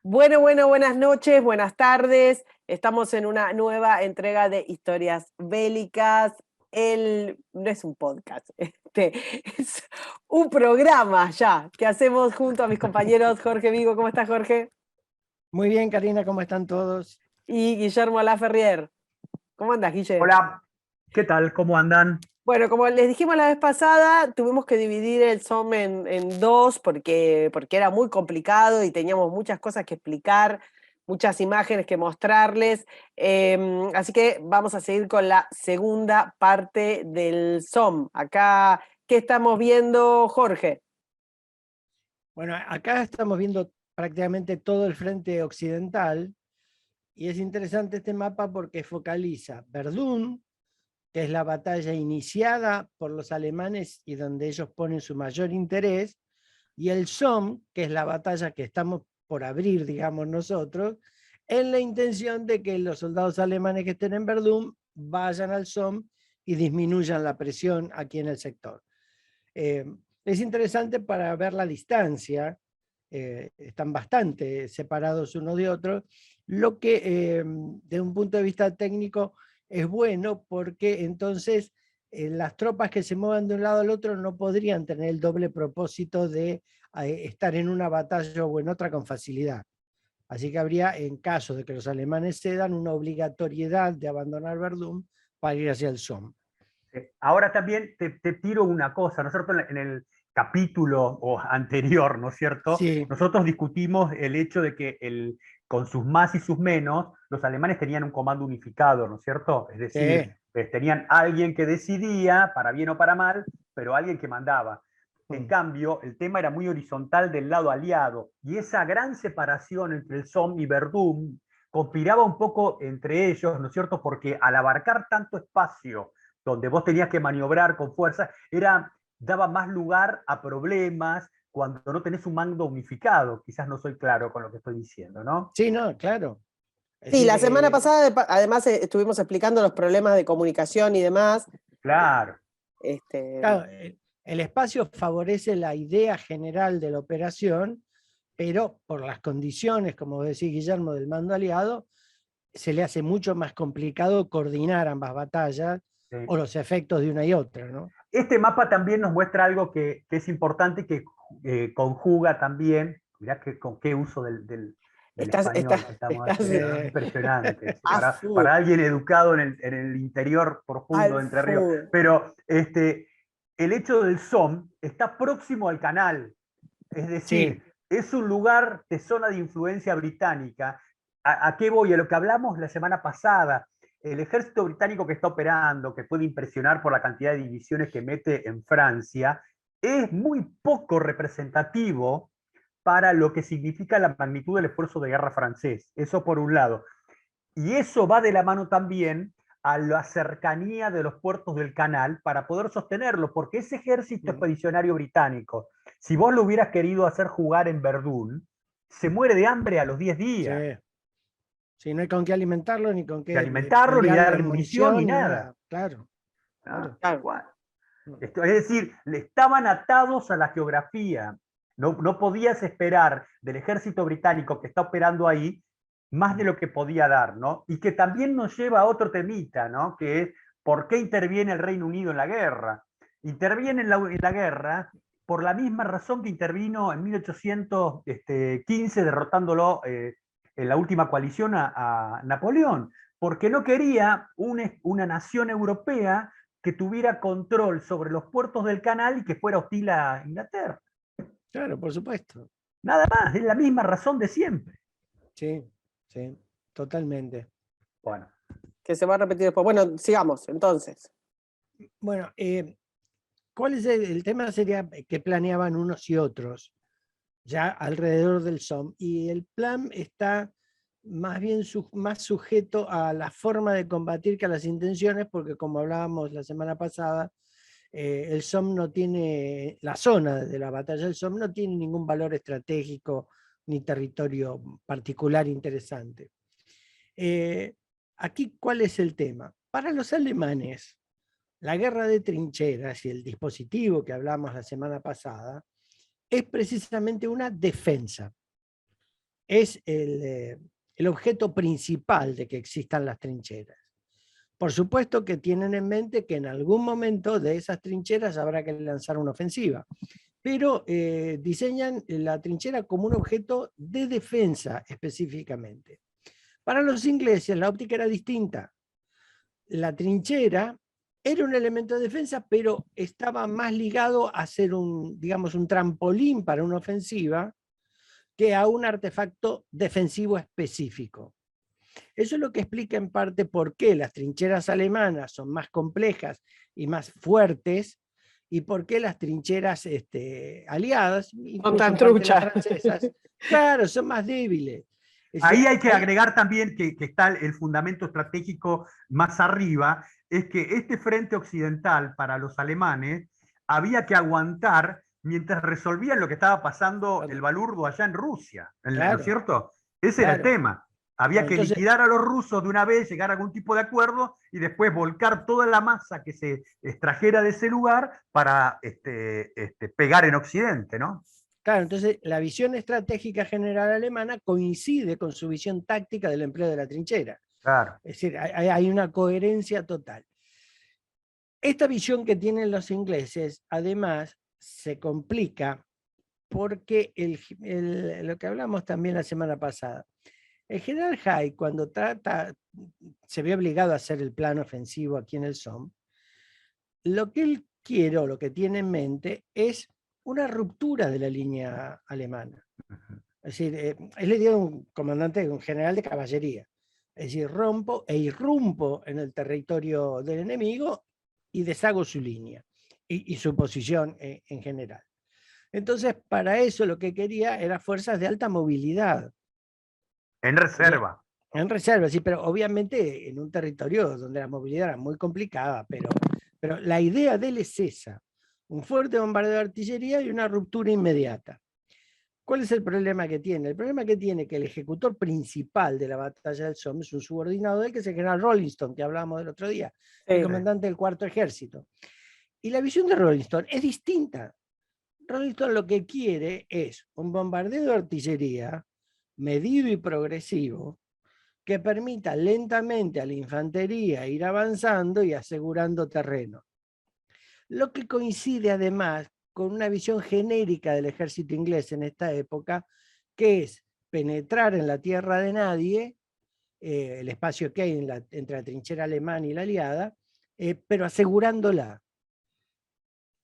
Buenas noches, buenas tardes. Estamos en una nueva entrega de Historias Bélicas. No es un podcast, es un programa ya que hacemos junto a mis compañeros Jorge Vigo. ¿Cómo estás, Jorge? Muy bien, Karina, ¿cómo están todos? Y Guillermo Laferrier. ¿Cómo andas, Guille? Hola, ¿qué tal? ¿Cómo andan? Bueno, como les dijimos la vez pasada, tuvimos que dividir el SOM en dos porque era muy complicado y teníamos muchas cosas que explicar, muchas imágenes que mostrarles. Así que vamos a seguir con la segunda parte del SOM. Acá, ¿qué estamos viendo, Jorge? Bueno, acá estamos viendo prácticamente todo el frente occidental y es interesante este mapa porque focaliza Verdún, que es la batalla iniciada por los alemanes y donde ellos ponen su mayor interés, y el Somme, que es la batalla que estamos por abrir, digamos nosotros, en la intención de que los soldados alemanes que estén en Verdún vayan al Somme y disminuyan la presión aquí en el sector. Es interesante para ver la distancia, están bastante separados uno de otro, lo que de un punto de vista técnico es bueno porque entonces las tropas que se muevan de un lado al otro no podrían tener el doble propósito de estar en una batalla o en otra con facilidad. Así que habría, en caso de que los alemanes cedan, una obligatoriedad de abandonar Verdún para ir hacia el Somme. Ahora también te tiro una cosa, ¿no es cierto? En el capítulo anterior, ¿no es cierto? Sí, Nosotros discutimos el hecho de que con sus más y sus menos, los alemanes tenían un comando unificado, ¿no es cierto? Es decir, sí. tenían alguien que decidía, para bien o para mal, pero alguien que mandaba. En cambio, el tema era muy horizontal del lado aliado, y esa gran separación entre el Somme y Verdún conspiraba un poco entre ellos, ¿no es cierto? Porque al abarcar tanto espacio, donde vos tenías que maniobrar con fuerza, daba más lugar a problemas cuando no tenés un mando unificado. Quizás no soy claro con lo que estoy diciendo, ¿no? Sí, no, claro. Es Sí, decir, la semana pasada además estuvimos explicando los problemas de comunicación y demás. Claro. claro, el espacio favorece la idea general de la operación, pero por las condiciones, como decía Guillermo, del mando aliado, se le hace mucho más complicado coordinar ambas batallas Sí. o los efectos de una y otra, ¿no? Este mapa también nos muestra algo que es importante y que conjuga también, mirá con qué uso del español que estamos haciendo, ¿no? Impresionante. Para alguien educado en el interior profundo de Entre Ríos. Pero el hecho del Somme está próximo al canal, es decir, Sí. es un lugar de zona de influencia británica. ¿A qué voy? A lo que hablamos la semana pasada. El ejército británico que está operando, que puede impresionar por la cantidad de divisiones que mete en Francia, es muy poco representativo para lo que significa la magnitud del esfuerzo de guerra francés. Eso por un lado. Y eso va de la mano también a la cercanía de los puertos del canal para poder sostenerlo, porque ese ejército expedicionario británico, si vos lo hubieras querido hacer jugar en Verdún, se muere de hambre a los 10 días. Sí. Sí, no hay con qué alimentarlo, ni con Ni qué alimentarlo, ni enviarle darle munición, munición, ni ni nada. nada. Claro, Ah, claro. tal cual. Es decir, le estaban atados a la geografía. No podías esperar del ejército británico que está operando ahí más de lo que podía dar, ¿no? Y que también nos lleva a otro temita, ¿no? Que es, ¿por qué interviene el Reino Unido en la guerra? Interviene en la guerra por la misma razón que intervino en 1815 derrotándolo en la última coalición a Napoleón, porque no quería una nación europea que tuviera control sobre los puertos del canal y que fuera hostil a Inglaterra. Claro, por supuesto. Nada más, es la misma razón de siempre. Sí, sí, totalmente. Bueno. Que se va a repetir después. Bueno, sigamos, entonces. Bueno, ¿cuál es el tema? Sería que planeaban unos y otros ya alrededor del Somme. Y el plan está más bien más sujeto a la forma de combatir que a las intenciones, porque como hablábamos la semana pasada, el Somme no tiene, la zona de la batalla del Somme no tiene ningún valor estratégico ni territorio particular interesante. Aquí, ¿cuál es el tema? Para los alemanes, la guerra de trincheras y el dispositivo que hablamos la semana pasada es precisamente una defensa. es el objeto principal de que existan las trincheras. Por supuesto que tienen en mente que en algún momento de esas trincheras habrá que lanzar una ofensiva, pero diseñan la trinchera como un objeto de defensa específicamente. Para los ingleses la óptica era distinta. La trinchera era un elemento de defensa, pero estaba más ligado a ser digamos, un trampolín para una ofensiva que a un artefacto defensivo específico. Eso es lo que explica en parte por qué las trincheras alemanas son más complejas y más fuertes, y por qué las trincheras aliadas, Son tan incluso en parte las truchas. francesas, claro, son más débiles. Es Ahí decir, hay que agregar también que está el fundamento estratégico más arriba, es que este frente occidental para los alemanes había que aguantar mientras resolvían lo que estaba pasando Claro. el balurdo allá en Rusia, ¿no es Claro, cierto? Ese era el claro. tema. Había Bueno, que entonces, liquidar a los rusos de una vez, llegar a algún tipo de acuerdo y después volcar toda la masa que se extrajera de ese lugar para pegar en Occidente, ¿no? claro, entonces la visión estratégica general alemana coincide con su visión táctica del empleo de la trinchera. Claro. Es decir, hay una coherencia total. Esta visión que tienen los ingleses, además, se complica porque lo que hablamos también la semana pasada, el general Haig, cuando se ve obligado a hacer el plan ofensivo aquí en el Somme, lo que él quiere o lo que tiene en mente es una ruptura de la línea alemana. Es decir, él le dio un comandante, un general de caballería. Es decir, rompo e irrumpo en el territorio del enemigo y deshago su línea y su posición en general. Entonces, para eso lo que quería era fuerzas de alta movilidad. En reserva. En reserva, sí, pero obviamente en un territorio donde la movilidad era muy complicada, pero la idea de él es esa, un fuerte bombardeo de artillería y una ruptura inmediata. ¿Cuál es el problema que tiene? El problema que tiene es que el ejecutor principal de la batalla del Somme es un subordinado de él, que es el general Rawlinson, que hablábamos del otro día, el comandante del Cuarto Ejército. Y la visión de Rawlinson es distinta. Rawlinson lo que quiere es un bombardeo de artillería medido y progresivo que permita lentamente a la infantería ir avanzando y asegurando terreno. Lo que coincide además con una visión genérica del ejército inglés en esta época, que es penetrar en la tierra de nadie, el espacio que hay entre la trinchera alemana y la aliada, pero asegurándola.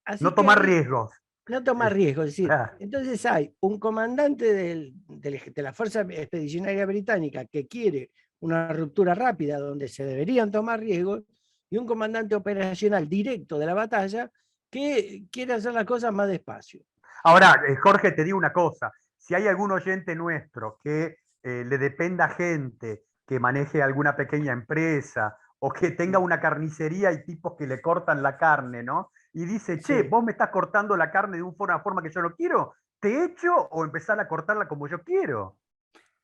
Así No que tomar ahí, riesgos. no tomar riesgos, es decir, Claro. entonces hay un comandante de la Fuerza Expedicionaria Británica que quiere una ruptura rápida donde se deberían tomar riesgos, y un comandante operacional directo de la batalla que quiere hacer las cosas más despacio. Ahora, Jorge, te digo una cosa, si hay algún oyente nuestro que le dependa gente que maneje alguna pequeña empresa o que tenga una carnicería y tipos que le cortan la carne, ¿no? Y dice, che, Sí. vos me estás cortando la carne de una forma que yo no quiero, ¿te echo o empezar a cortarla como yo quiero?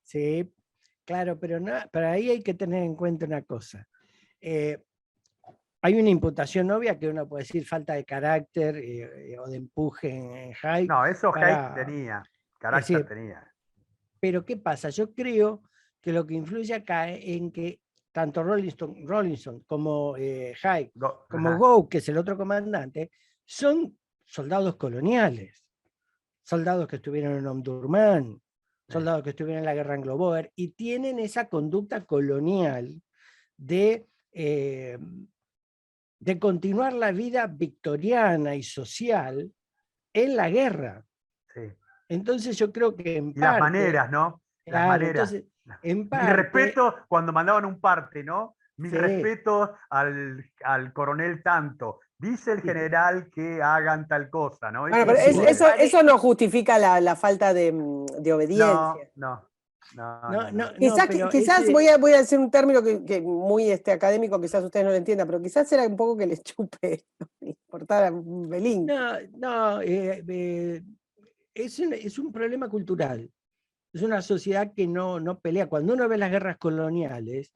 Sí, claro, pero para ahí hay que tener en cuenta una cosa. Hay una imputación obvia que uno puede decir falta de carácter o de empuje en Haig. No, eso Haig Para, tenía, es carácter decir, tenía. pero ¿qué pasa? Yo creo que lo que influye acá en que tanto Rawlinson como Haig, como Gough, que es el otro comandante, son soldados coloniales, soldados que estuvieron en Omdurman, soldados que estuvieron en la guerra anglo-boer, y tienen esa conducta colonial de continuar la vida victoriana y social en la guerra. Sí. Entonces yo creo que en Y parte... las maneras, ¿no? Las Claro, maneras. entonces, en Mi parte... respeto cuando mandaban un parte, ¿no? Mi Sí. respeto al coronel tanto. Dice el general que hagan tal cosa, ¿no? Bueno, pero eso no justifica la falta de obediencia. No, pero Quizás voy a decir un término que muy académico, quizás ustedes no lo entiendan, pero quizás era un poco que les chupe, no le importara un belín. No, es un problema cultural. Es una sociedad que no pelea. Cuando uno ve las guerras coloniales,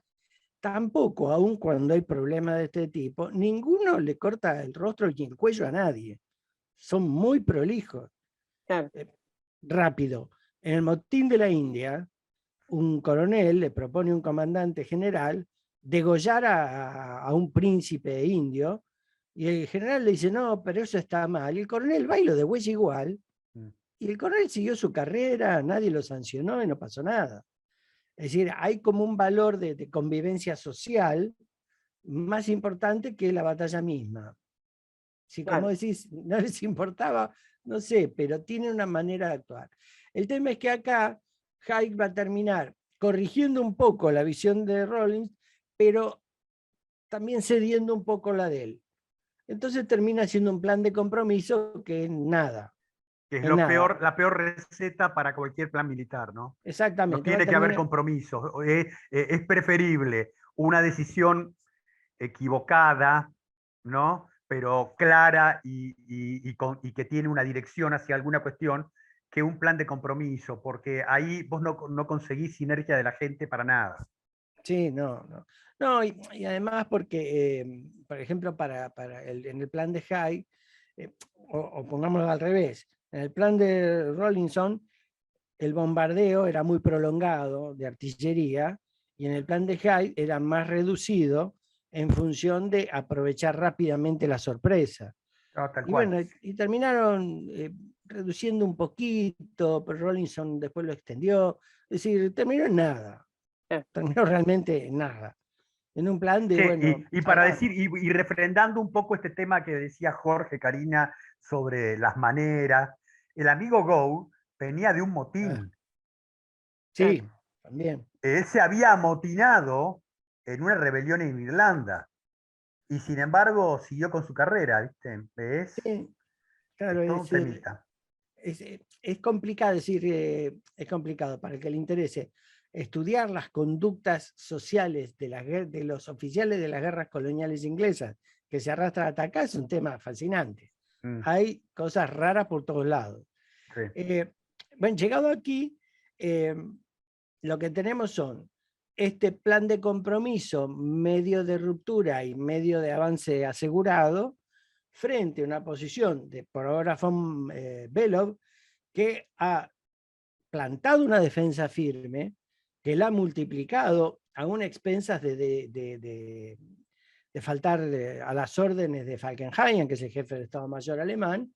tampoco, aun cuando hay problemas de este tipo, ninguno le corta el rostro y el cuello a nadie. Son muy prolijos. Claro. Rápido. En el motín de la India, un coronel le propone a un comandante general degollar a un príncipe indio, y el general le dice, no, pero eso está mal. Y el coronel va y lo degüella igual, Mm. y el coronel siguió su carrera, nadie lo sancionó y no pasó nada. Es decir, hay como un valor de convivencia social más importante que la batalla misma. Si como Claro. decís, no les importaba, no sé, pero tiene una manera de actuar. El tema es que acá Hayek va a terminar corrigiendo un poco la visión de Rollins, pero también cediendo un poco la de él. Entonces termina siendo un plan de compromiso que es nada. Que es Es nada. la peor receta para cualquier plan militar, ¿no? No Exactamente. Va a tiene que haber terminar, compromisos. Es preferible una decisión equivocada, ¿no? Pero clara y que tiene una dirección hacia alguna cuestión, que un plan de compromiso, porque ahí vos no conseguís sinergia de la gente para nada. sí, no, no. No, y además porque, por ejemplo, en el plan de Hayek, o pongámoslo al revés, en el plan de Rawlinson, el bombardeo era muy prolongado de artillería, y en el plan de Hayek era más reducido en función de aprovechar rápidamente la sorpresa. Ah, tal Y cual. bueno, y terminaron reduciendo un poquito, pero Rawlinson después lo extendió. Es decir, terminó en nada. Terminó realmente en nada. En un plan de, Che, bueno, y para salvar. decir, y refrendando un poco este tema que decía Jorge, Karina, sobre las maneras, el amigo Go venía de un Ah, motín. sí, también. Él se había amotinado en una rebelión en Irlanda y sin embargo siguió con su carrera, ¿viste? Sí, claro, Es todo un temita. es complicado, es decir, es complicado para el que le interese estudiar las conductas sociales de los oficiales de las guerras coloniales inglesas que se arrastran hasta acá, es un tema fascinante. Mm, Hay cosas raras por todos lados. sí. Bueno, llegado aquí, eh, lo que tenemos son este plan de compromiso, medio de ruptura y medio de avance asegurado, frente a una posición de por ahora von Belov, que ha plantado una defensa firme, que la ha multiplicado a una expensas de faltar a las órdenes de Falkenhayn, que es el jefe del Estado Mayor alemán,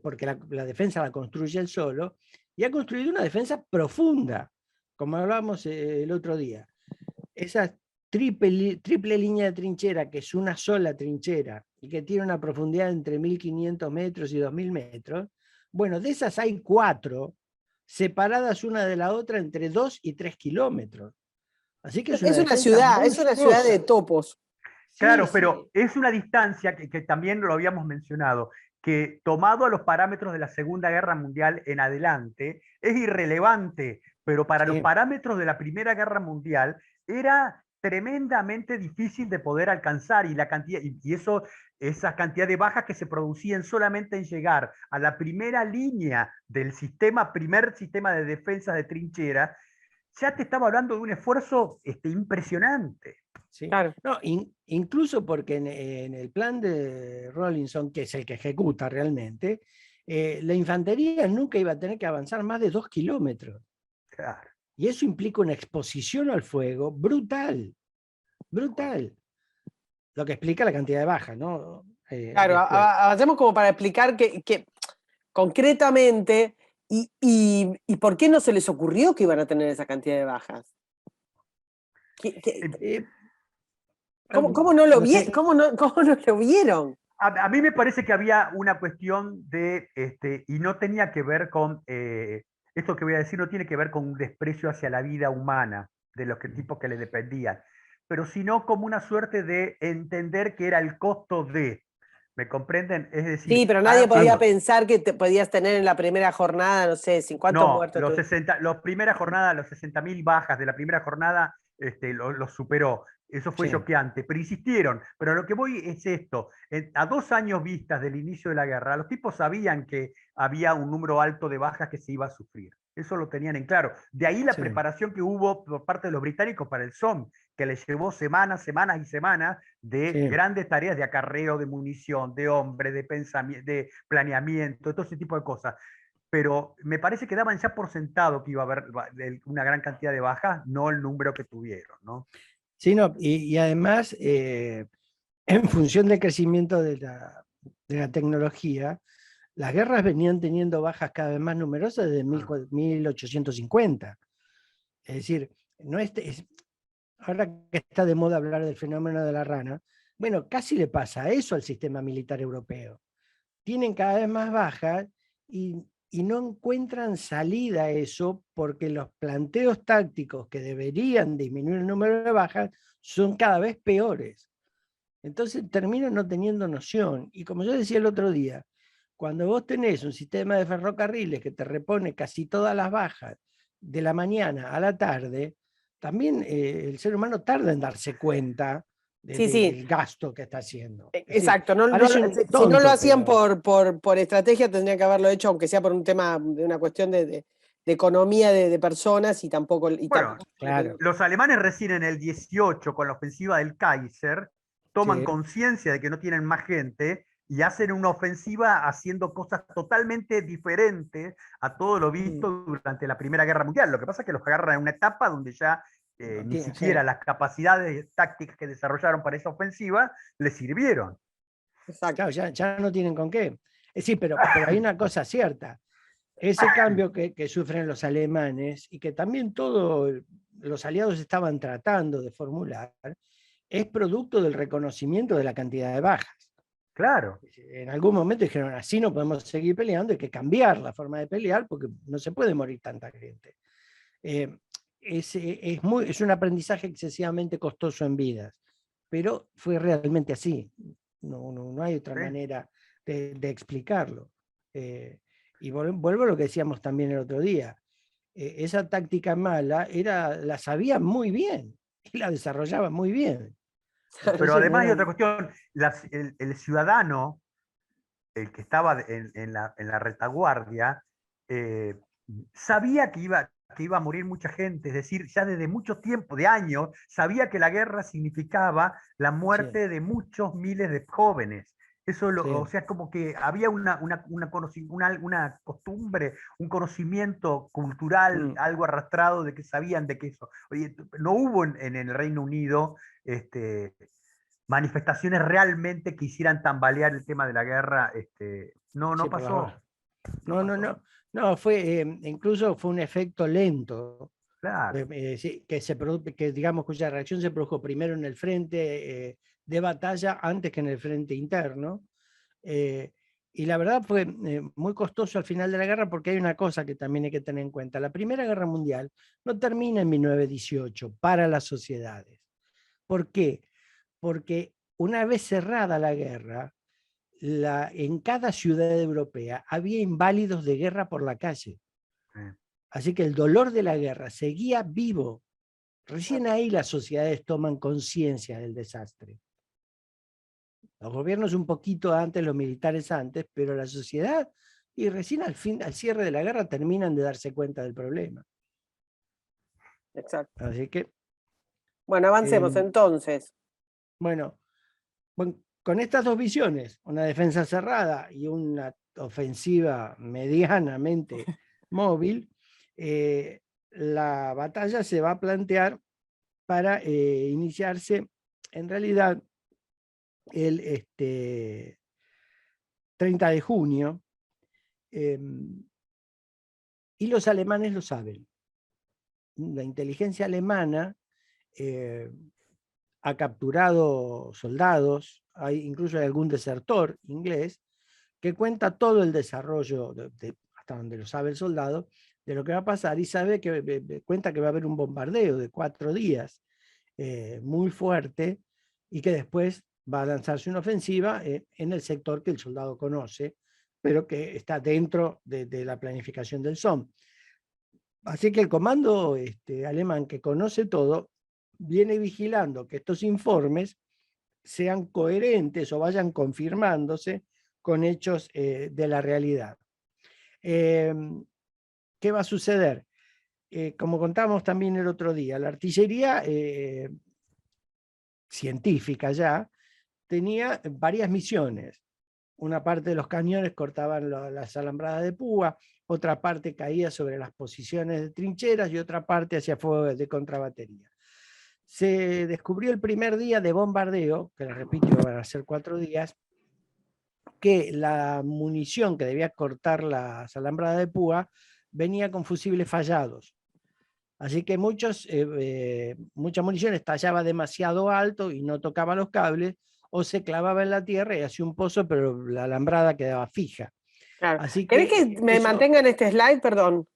porque la defensa la construye él solo, y ha construido una defensa profunda, como hablábamos el otro día. Esa triple línea de trinchera, que es una sola trinchera y que tiene una profundidad entre 1500 metros y 2000 metros, bueno, de esas hay 4 separadas una de la otra entre 2 y 3 kilómetros. Así que es una defensa Es una ciudad de monstruosa. topos. Sí, Claro, pero sí, es una distancia que también lo habíamos mencionado, que tomado a los parámetros de la Segunda Guerra Mundial en adelante, es irrelevante, pero para los sí, parámetros de la Primera Guerra Mundial era tremendamente difícil de poder alcanzar y la cantidad, y eso, esa cantidad de bajas que se producían solamente en llegar a la primera línea del sistema, primer sistema de defensa de trinchera, ya te estaba hablando de un esfuerzo impresionante. sí. Claro. No, incluso porque en el plan de Rawlinson, que es el que ejecuta realmente, la infantería nunca iba a tener que avanzar más de 2 kilómetros. Claro. Y eso implica una exposición al fuego brutal, brutal. Lo que explica la cantidad de bajas, ¿no? Claro, Después. hacemos como para explicar que concretamente y por qué no se les ocurrió que iban a tener esa cantidad de bajas. ¿Qué- qué- Eh, cómo no lo no sé. cómo no lo vieron? A mí me parece que había una cuestión de, y no tenía que ver con, esto que voy a decir no tiene que ver con un desprecio hacia la vida humana de los tipos que le dependían, pero sino como una suerte de entender que era el costo de, ¿me comprenden? Es decir, Sí, pero nadie podía Sí, pensar que podías tener en la primera jornada, no sé, 50 no, muertos. los primeras jornadas, los 60.000 bajas de la primera jornada, los superó. Eso fue sí, choqueante, pero insistieron. Pero a lo que voy es esto: a 2 años vistas del inicio de la guerra, los tipos sabían que había un número alto de bajas que se iba a sufrir. Eso lo tenían en claro. De ahí la sí, preparación que hubo por parte de los británicos para el Somme, que les llevó semanas, semanas y semanas de sí. grandes tareas de acarreo, de munición, de hombres, de planeamiento, todo ese tipo de cosas. pero me parece que daban ya por sentado que iba a haber una gran cantidad de bajas, no el número que tuvieron, ¿no? Sí, no, y además, en función del crecimiento de la tecnología, las guerras venían teniendo bajas cada vez más numerosas desde 1850. Es decir, no ahora que está de moda hablar del fenómeno de la rana, bueno, casi le pasa eso al sistema militar europeo. Tienen cada vez más bajas y no encuentran salida a eso porque los planteos tácticos que deberían disminuir el número de bajas son cada vez peores. Entonces terminan no teniendo noción. Y como yo decía el otro día, cuando vos tenés un sistema de ferrocarriles que te repone casi todas las bajas de la mañana a la tarde, también el ser humano tarda en darse cuenta Sí, sí, del gasto que está haciendo. Es decir, exacto. parece un Si no tonto, lo hacían pero por estrategia, tendrían que haberlo hecho, aunque sea por un tema, de una cuestión de economía de personas y tampoco. Bueno, claro, los alemanes recién en el 18, con la ofensiva del Kaiser, toman sí, conciencia de que no tienen más gente y hacen una ofensiva haciendo cosas totalmente diferentes a todo lo visto durante la Primera Guerra Mundial. Lo que pasa es que los agarran en una etapa donde ya no ni tiene, siquiera sí. las capacidades tácticas que desarrollaron para esa ofensiva les sirvieron. Exacto. Claro, ya no tienen con qué. Sí, pero hay una cosa cierta. Ese cambio que sufren los alemanes y que también todos los aliados estaban tratando de formular, es producto del reconocimiento de la cantidad de bajas. Claro. En algún momento dijeron, así no podemos seguir peleando, hay que cambiar la forma de pelear porque no se puede morir tanta gente. Es un aprendizaje excesivamente costoso en vidas, pero fue realmente así. No hay otra ¿Sí? manera de explicarlo. Y vuelvo a lo que decíamos también el otro día. Esa táctica mala la sabían muy bien y la desarrollaban muy bien. Pero Entonces no además hay otra eran... cuestión, el ciudadano, el que estaba en la retaguardia, eh, sabía que iba a morir mucha gente, es decir, ya desde mucho tiempo, de años, sabía que la guerra significaba la Sí, muerte de muchos miles de jóvenes. Eso, o sí. sea, como que había una costumbre, un conocimiento cultural, Mm. algo arrastrado de que sabían de que eso. Oye, no hubo en el Reino Unido manifestaciones realmente que hicieran tambalear el tema de la guerra, no, Sí, no por la hora. pasó, no No, no, pasó, no. No, incluso fue un efecto lento, claro. sí, que digamos cuya reacción se produjo primero en el frente de batalla antes que en el frente interno. Eh, y la verdad fue muy costoso al final de la guerra porque hay una cosa que también hay que tener en cuenta. La Primera Guerra Mundial no termina en 1918 para las sociedades. ¿Por qué? Porque una vez cerrada la guerra, en cada ciudad europea había inválidos de guerra por la calle. Así que el dolor de la guerra seguía vivo. Recién ahí las sociedades toman conciencia del desastre. Los gobiernos un poquito antes, los militares antes, pero la sociedad, y recién al cierre de la guerra terminan de darse cuenta del problema. Exacto. Así que, Bueno, avancemos eh, entonces. bueno, con estas dos visiones, una defensa cerrada y una ofensiva medianamente móvil, la batalla se va a plantear para iniciarse en realidad el 30 de junio, y los alemanes lo saben. La inteligencia alemana ha capturado soldados, incluso hay algún desertor inglés que cuenta todo el desarrollo, hasta donde lo sabe el soldado, de lo que va a pasar y sabe que cuenta que va a haber un bombardeo de 4 días muy fuerte y que después va a lanzarse una ofensiva en el sector que el soldado conoce, pero que está dentro de la planificación del SOM. Así que el comando alemán, que conoce todo, viene vigilando que estos informes sean coherentes o vayan confirmándose con hechos de la realidad. ¿Qué va a suceder? Como contamos también el otro día, la artillería científica ya tenía varias misiones. Una parte de los cañones cortaban las alambradas de púa, otra parte caía sobre las posiciones de trincheras y otra parte hacía fuego de contrabatería. Se descubrió el primer día de bombardeo, que les repito, van a ser 4 días, que la munición que debía cortar las alambradas de púa venía con fusibles fallados. Así que mucha munición estallaba demasiado alto y no tocaba los cables, o se clavaba en la tierra y hacía un pozo, pero la alambrada quedaba fija. Claro. Así ¿Querés que que me eso, mantenga en este slide? Perdón.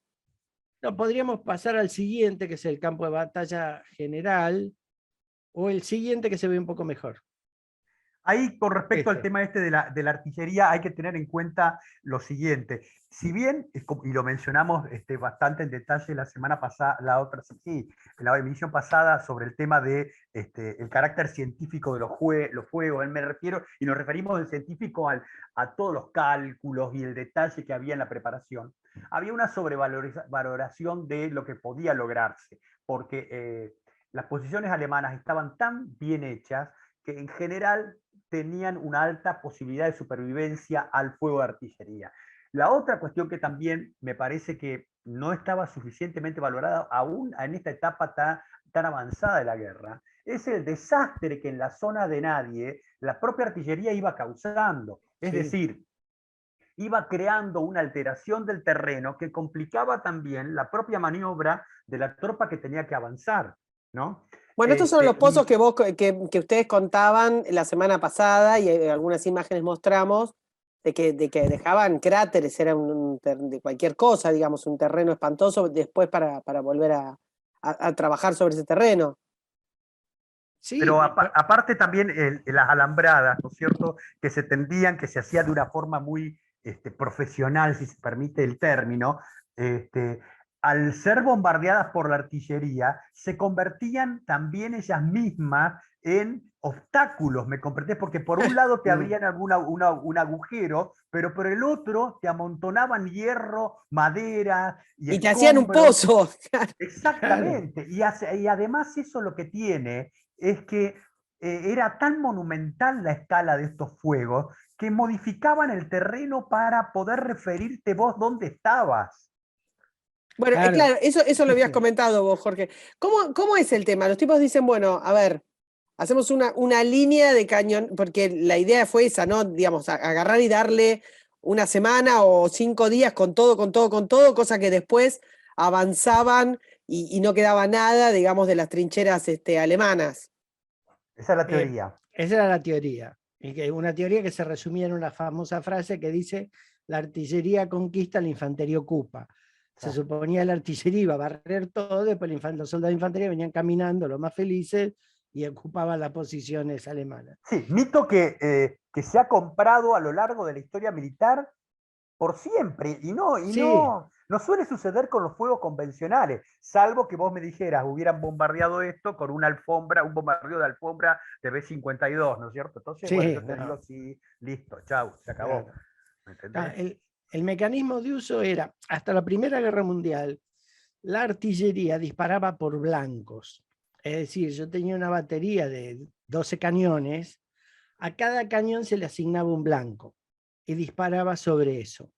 no, podríamos pasar al siguiente, que es el campo de batalla general, o el siguiente que se ve un poco mejor. Ahí, con respecto al Este. tema este de la artillería, hay que tener en cuenta lo siguiente. Si bien, y lo mencionamos bastante en detalle la semana pasada, la emisión pasada, sobre el tema de el carácter científico de los fuegos, me refiero, y nos referimos en científico a todos los cálculos y el detalle que había en la preparación, había una sobrevaloración de lo que podía lograrse, porque las posiciones alemanas estaban tan bien hechas que en general tenían una alta posibilidad de supervivencia al fuego de artillería. La otra cuestión que también me parece que no estaba suficientemente valorada aún en esta etapa tan avanzada de la guerra, es el desastre que en la zona de nadie la propia artillería iba causando. Es decir, iba creando una alteración del terreno que complicaba también la propia maniobra de la tropa que tenía que avanzar, ¿no? Bueno, estos son los pozos que ustedes contaban la semana pasada, y algunas imágenes mostramos de que dejaban cráteres, era de cualquier cosa, digamos, un terreno espantoso después para volver a trabajar sobre ese terreno. Sí, pero aparte también las alambradas, ¿no es cierto?, que se tendían, que se hacía de una forma muy profesional, si se permite el término, al ser bombardeadas por la artillería, se convertían también ellas mismas en obstáculos, ¿me comprendés? Porque por un lado te abrían un agujero, pero por el otro te amontonaban hierro, madera y te hacían un pozo. Exactamente. Y además eso lo que tiene es que era tan monumental la escala de estos fuegos que modificaban el terreno para poder referirte vos dónde estabas. Bueno, claro, eso lo habías comentado vos, Jorge. ¿Cómo es el tema? Los tipos dicen, bueno, a ver, hacemos una línea de cañón, porque la idea fue esa, ¿no? Digamos, agarrar y darle una semana o 5 días con todo, cosa que después avanzaban y no quedaba nada, digamos, de las trincheras alemanas. Esa es la teoría. Esa era la teoría. Una teoría que se resumía en una famosa frase que dice: la artillería conquista, la infantería ocupa. Se suponía que la artillería iba a barrer todo, después los soldados de infantería venían caminando, los más felices, y ocupaban las posiciones alemanas. Sí, mito que se ha comprado a lo largo de la historia militar por siempre, y no suele suceder con los fuegos convencionales, salvo que vos me dijeras, hubieran bombardeado esto con una alfombra, un bombardeo de alfombra de B-52, ¿no es cierto? Entonces, bueno, yo te digo, sí, listo, chau, se acabó. Claro. ¿Me entendés? El mecanismo de uso era, hasta la Primera Guerra Mundial, la artillería disparaba por blancos. Es decir, yo tenía una batería de 12 cañones, a cada cañón se le asignaba un blanco y disparaba sobre eso.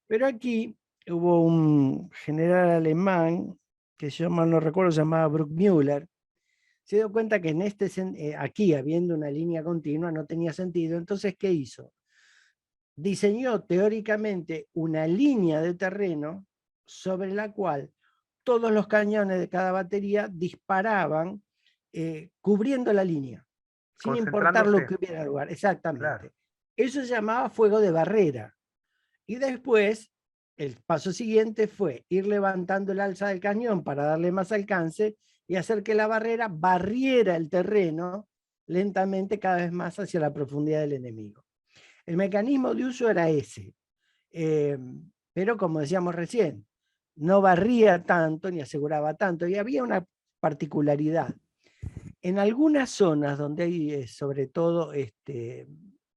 Pero aquí hubo un general alemán, que yo mal no recuerdo, se llamaba Bruckmüller, se dio cuenta que aquí, habiendo una línea continua, no tenía sentido. Entonces, ¿qué hizo? Diseñó teóricamente una línea de terreno sobre la cual todos los cañones de cada batería disparaban cubriendo la línea, sin importar lo que hubiera lugar. Exactamente. Claro. Eso se llamaba fuego de barrera. Y después, el paso siguiente fue ir levantando el alza del cañón para darle más alcance y hacer que la barrera barriera el terreno lentamente cada vez más hacia la profundidad del enemigo. El mecanismo de uso era ese, pero como decíamos recién, no barría tanto ni aseguraba tanto, y había una particularidad. En algunas zonas donde hay sobre todo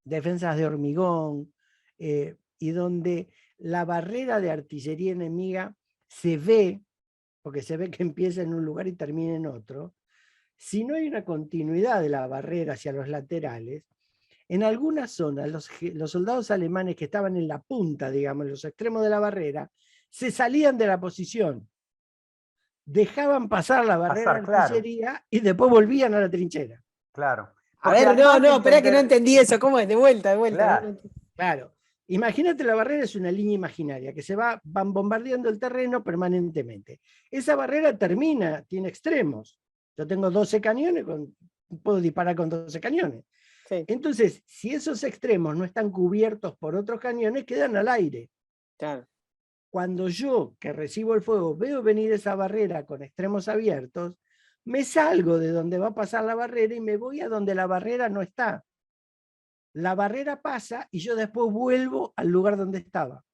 defensas de hormigón y donde la barrera de artillería enemiga se ve, porque se ve que empieza en un lugar y termina en otro, si no hay una continuidad de la barrera hacia los laterales, En algunas zonas, los soldados alemanes que estaban en la punta, digamos, en los extremos de la barrera, se salían de la posición, dejaban pasar la barrera de claro, artillería y después volvían a la trinchera. claro. A Porque ver, no, además de espera que no entender- entendí eso. ¿Cómo es? De vuelta, de vuelta. Claro. ¿no? Claro. Imagínate, la barrera es una línea imaginaria que van bombardeando el terreno permanentemente. Esa barrera termina, tiene extremos. Yo tengo 12 cañones, puedo disparar con 12 cañones. Sí, Entonces, si esos extremos no están cubiertos por otros cañones, quedan al aire. claro. Cuando yo, que recibo el fuego, veo venir esa barrera con extremos abiertos, me salgo de donde va a pasar la barrera y me voy a donde la barrera no está. La barrera pasa y yo después vuelvo al lugar donde estaba.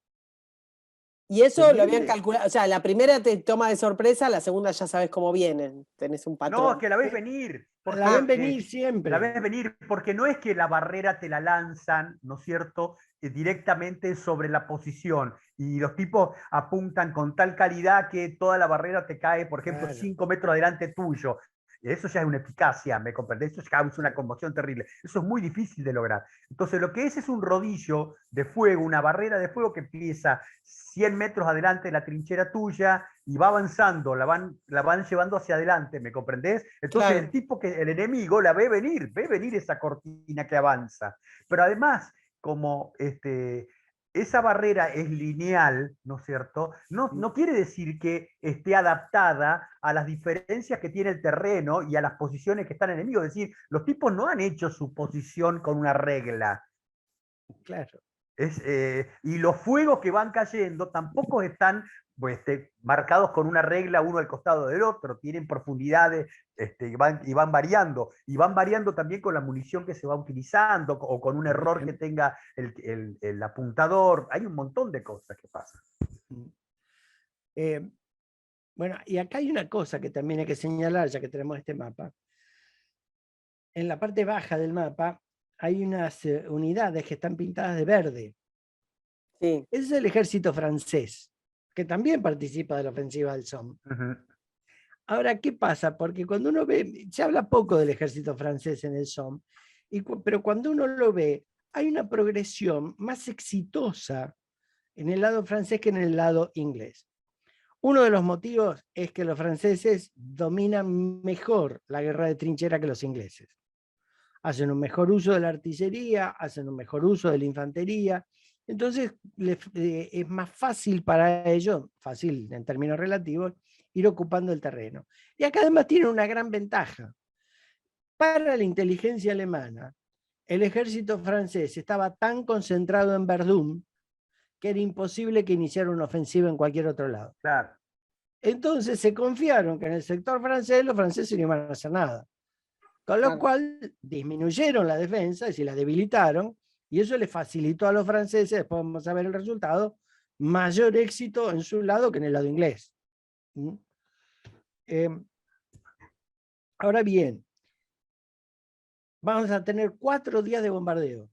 Y eso lo habían ¿Entiende? calculado. O sea, la primera te toma de sorpresa, la segunda ya sabes cómo vienen. Tenés un patrón. No, que la ves venir. La ven porque- venir siempre. La ves venir, porque no es que la barrera te la lanzan, ¿no es cierto?, directamente sobre la posición. Y los tipos apuntan con tal calidad que toda la barrera te cae, por ejemplo, Claro. 5 metros adelante tuyo. Eso ya es una eficacia, ¿me comprendés? Eso ya causa una conmoción terrible. Eso es muy difícil de lograr. Entonces, lo que es un rodillo de fuego, una barrera de fuego que empieza 100 metros adelante de la trinchera tuya y va avanzando, la van llevando hacia adelante, ¿me comprendés? Entonces, Claro. el tipo el enemigo la ve venir esa cortina que avanza. Pero además, como esa barrera es lineal, ¿no es cierto? No quiere decir que esté adaptada a las diferencias que tiene el terreno y a las posiciones que están enemigos. Es decir, los tipos no han hecho su posición con una regla. Claro. Y los fuegos que van cayendo tampoco están marcados con una regla uno al costado del otro, tienen profundidades y van variando. Y van variando también con la munición que se va utilizando o con un error que tenga el apuntador. Hay un montón de cosas que pasan. Bueno, y acá hay una cosa que también hay que señalar, ya que tenemos este mapa. En la parte baja del mapa hay unas unidades que están pintadas de verde. Sí. Ese es el ejército francés, que también participa de la ofensiva del Somme. Ahora, ¿qué pasa? Porque cuando uno ve, se habla poco del ejército francés en el Somme, pero cuando uno lo ve, hay una progresión más exitosa en el lado francés que en el lado inglés. Uno de los motivos es que los franceses dominan mejor la guerra de trinchera que los ingleses. Hacen un mejor uso de la artillería, hacen un mejor uso de la infantería. Entonces es más fácil para ellos, fácil en términos relativos, ir ocupando el terreno. Y acá además tienen una gran ventaja. Para la inteligencia alemana, el ejército francés estaba tan concentrado en Verdún que era imposible que iniciara una ofensiva en cualquier otro lado. Claro. Entonces se confiaron que en el sector francés los franceses no iban a hacer nada. Con lo cual disminuyeron la defensa, es decir, la debilitaron, y eso les facilitó a los franceses, después vamos a ver el resultado, mayor éxito en su lado que en el lado inglés. Ahora bien, vamos a tener 4 días de bombardeo.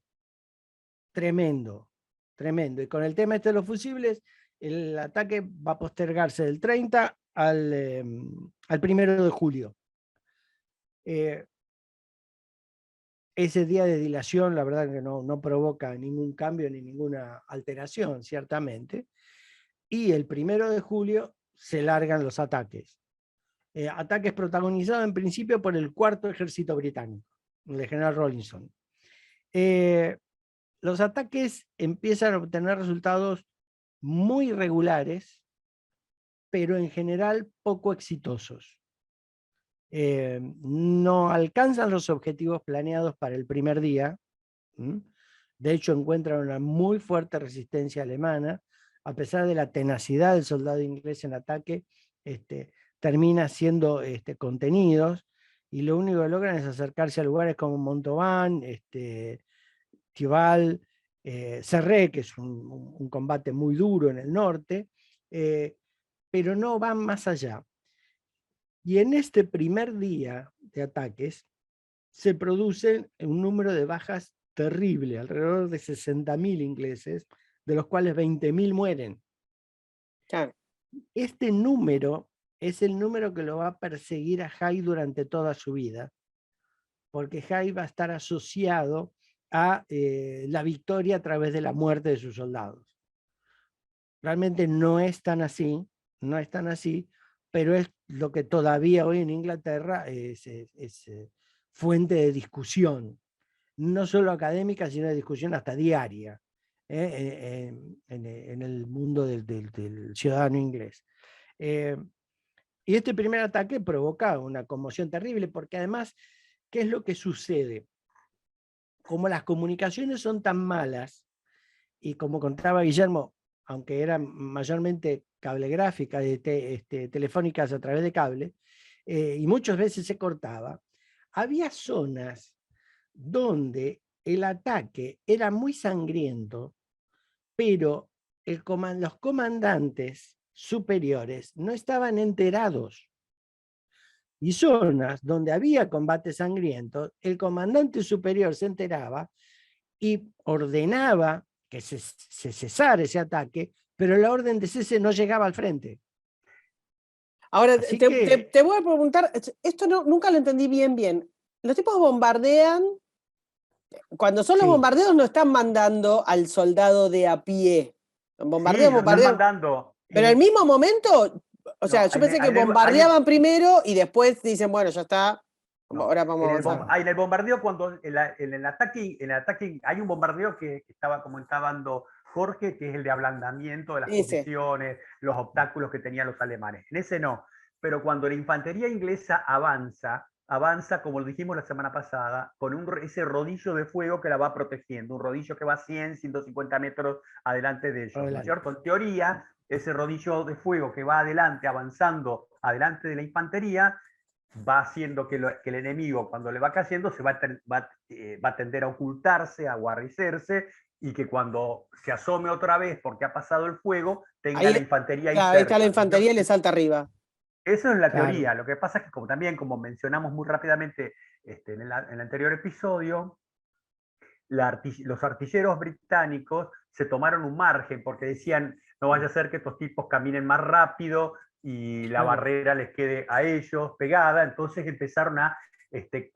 Tremendo, tremendo. Y con el tema de los fusibles, el ataque va a postergarse del 30 al 1 de julio. Ese día de dilación, la verdad que no provoca ningún cambio ni ninguna alteración, ciertamente. Y el 1 de julio se largan los ataques. Ataques protagonizados en principio por el 4º ejército británico, el general Rawlinson. Los ataques empiezan a obtener resultados muy irregulares, pero en general poco exitosos. No alcanzan los objetivos planeados para el primer día. De hecho, encuentran una muy fuerte resistencia alemana. A pesar de la tenacidad del soldado inglés en ataque, termina siendo contenidos, y lo único que logran es acercarse a lugares como Montauban, Thival, Serré, que es un combate muy duro en el norte, pero no van más allá. Y en este primer día de ataques se produce un número de bajas terrible, alrededor de 60.000 ingleses, de los cuales 20.000 mueren. Claro. Este número es el número que lo va a perseguir a Hay durante toda su vida, porque Hay va a estar asociado a la victoria a través de la muerte de sus soldados. Realmente no es tan así, no es tan así, pero es lo que todavía hoy en Inglaterra es fuente de discusión, no solo académica, sino de discusión hasta diaria en el mundo del ciudadano inglés. Y este primer ataque provoca una conmoción terrible, porque además, ¿qué es lo que sucede? Como las comunicaciones son tan malas, y como contaba Guillermo, aunque eran mayormente cablegráficas, telefónicas a través de cable, y muchas veces se cortaba, había zonas donde el ataque era muy sangriento, pero los comandantes superiores no estaban enterados. Y zonas donde había combate sangriento, el comandante superior se enteraba y ordenaba que se cesara ese ataque, pero la orden de cese no llegaba al frente. Ahora, Así que, te voy a preguntar, esto nunca lo entendí bien. Los tipos bombardean, cuando son los sí, bombardeos no están mandando al soldado de a pie. Sí, lo están Bombardean. mandando. Pero al mismo momento, o sea, No, yo pensé que bombardeaban primero y después dicen, bueno, ya está, no, ahora vamos a avanzar. en el bombardeo, cuando en el ataque hay un bombardeo que estaba comentando Jorge, que es el de ablandamiento de las Ese. posiciones, los obstáculos que tenían los alemanes. En ese no. Pero cuando la infantería inglesa avanza, como lo dijimos la semana pasada, con ese rodillo de fuego que la va protegiendo, un rodillo que va 100, 150 metros adelante de ellos, ¿no es cierto? En teoría, ese rodillo de fuego que va adelante, avanzando adelante de la infantería, va haciendo que el enemigo, cuando le va cayendo, va a tender a ocultarse, a guarecerse, y que cuando se asome otra vez porque ha pasado el fuego, tenga la infantería ahí cerca. Ahí está la infantería y le salta arriba. Eso es la claro, teoría. Lo que pasa es que, como mencionamos muy rápidamente en el anterior episodio, los artilleros británicos se tomaron un margen porque decían, no vaya a ser que estos tipos caminen más rápido y la barrera les quede a ellos pegada, entonces empezaron a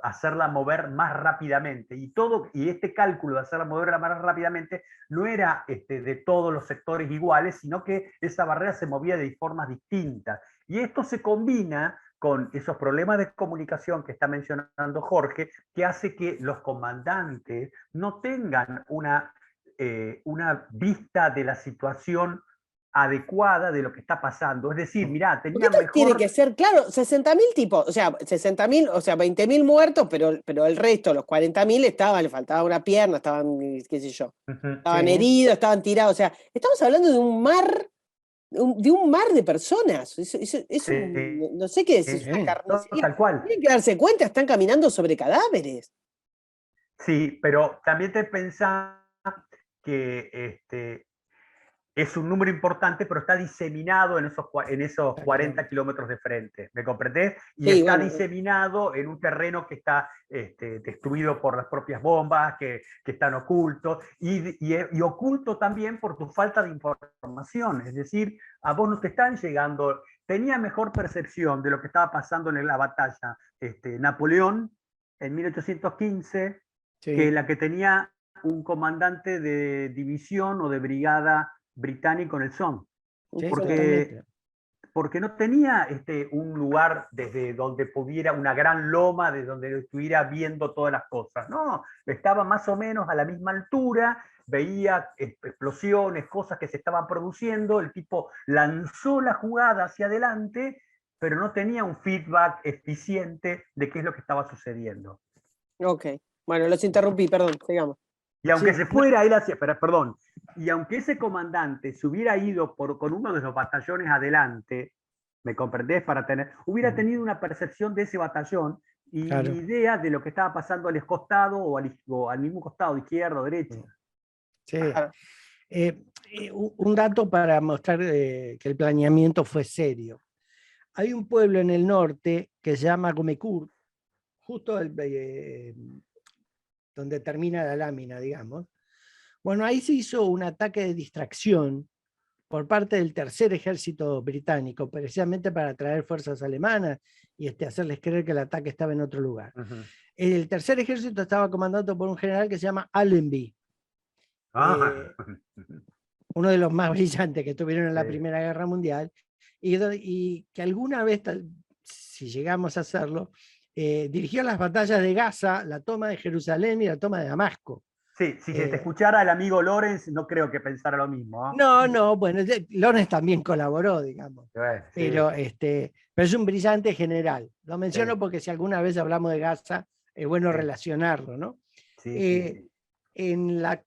hacerla mover más rápidamente. Y este cálculo de hacerla mover más rápidamente no era de todos los sectores iguales, sino que esa barrera se movía de formas distintas. Y esto se combina con esos problemas de comunicación que está mencionando Jorge, que hace que los comandantes no tengan una vista de la situación adecuada de lo que está pasando. Es decir, mirá, tenían mejor... Tiene que ser, claro, 60.000 tipos, o sea, 60.000, o sea, 20.000 muertos, pero el resto, los 40.000 estaban, le faltaba una pierna, estaban, qué sé yo, estaban heridos, estaban tirados, o sea, estamos hablando de un mar de personas. No sé qué decir, una carnicería. Tal cual. Tienen que darse cuenta, están caminando sobre cadáveres. Sí, pero también te pensás que es un número importante, pero está diseminado en esos 40 kilómetros de frente, ¿me comprendés? Y sí, está diseminado en un terreno que está destruido por las propias bombas, que están ocultos, y oculto también por tu falta de información. Es decir, a vos no te están llegando. Tenía mejor percepción de lo que estaba pasando en la batalla Napoleón en 1815 que la que tenía un comandante de división o de brigada británico en el Somme, sí, porque no tenía un lugar desde donde pudiera, una gran loma, de donde estuviera viendo todas las cosas, no, estaba más o menos a la misma altura, veía explosiones, cosas que se estaban produciendo, el tipo lanzó la jugada hacia adelante, pero no tenía un feedback eficiente de qué es lo que estaba sucediendo. Ok, bueno, los interrumpí, perdón, sigamos. Y aunque se fuera, él hacía, perdón, y aunque ese comandante se hubiera ido con uno de los batallones adelante, ¿me comprendés? Hubiera tenido una percepción de ese batallón y la idea de lo que estaba pasando al costado o al mismo costado, izquierdo, derecho. Sí. Un dato para mostrar que el planeamiento fue serio. Hay un pueblo en el norte que se llama Gomecourt, justo donde termina la lámina, digamos. Bueno, ahí se hizo un ataque de distracción por parte del tercer ejército británico, precisamente para atraer fuerzas alemanas y hacerles creer que el ataque estaba en otro lugar. El tercer ejército estaba comandado por un general que se llama Allenby, Ah. uno de los más brillantes que tuvieron en la Sí. Primera Guerra Mundial, y que alguna vez, si llegamos a hacerlo, dirigió las batallas de Gaza, la toma de Jerusalén y la toma de Damasco. Sí, si te escuchara el amigo Lorenz, no creo que pensara lo mismo. No, bueno, Lorenz también colaboró, digamos. Sí. Pero es un brillante general. Lo menciono Sí. porque si alguna vez hablamos de Gaza, es bueno Sí. relacionarlo, ¿no? Sí, sí. En la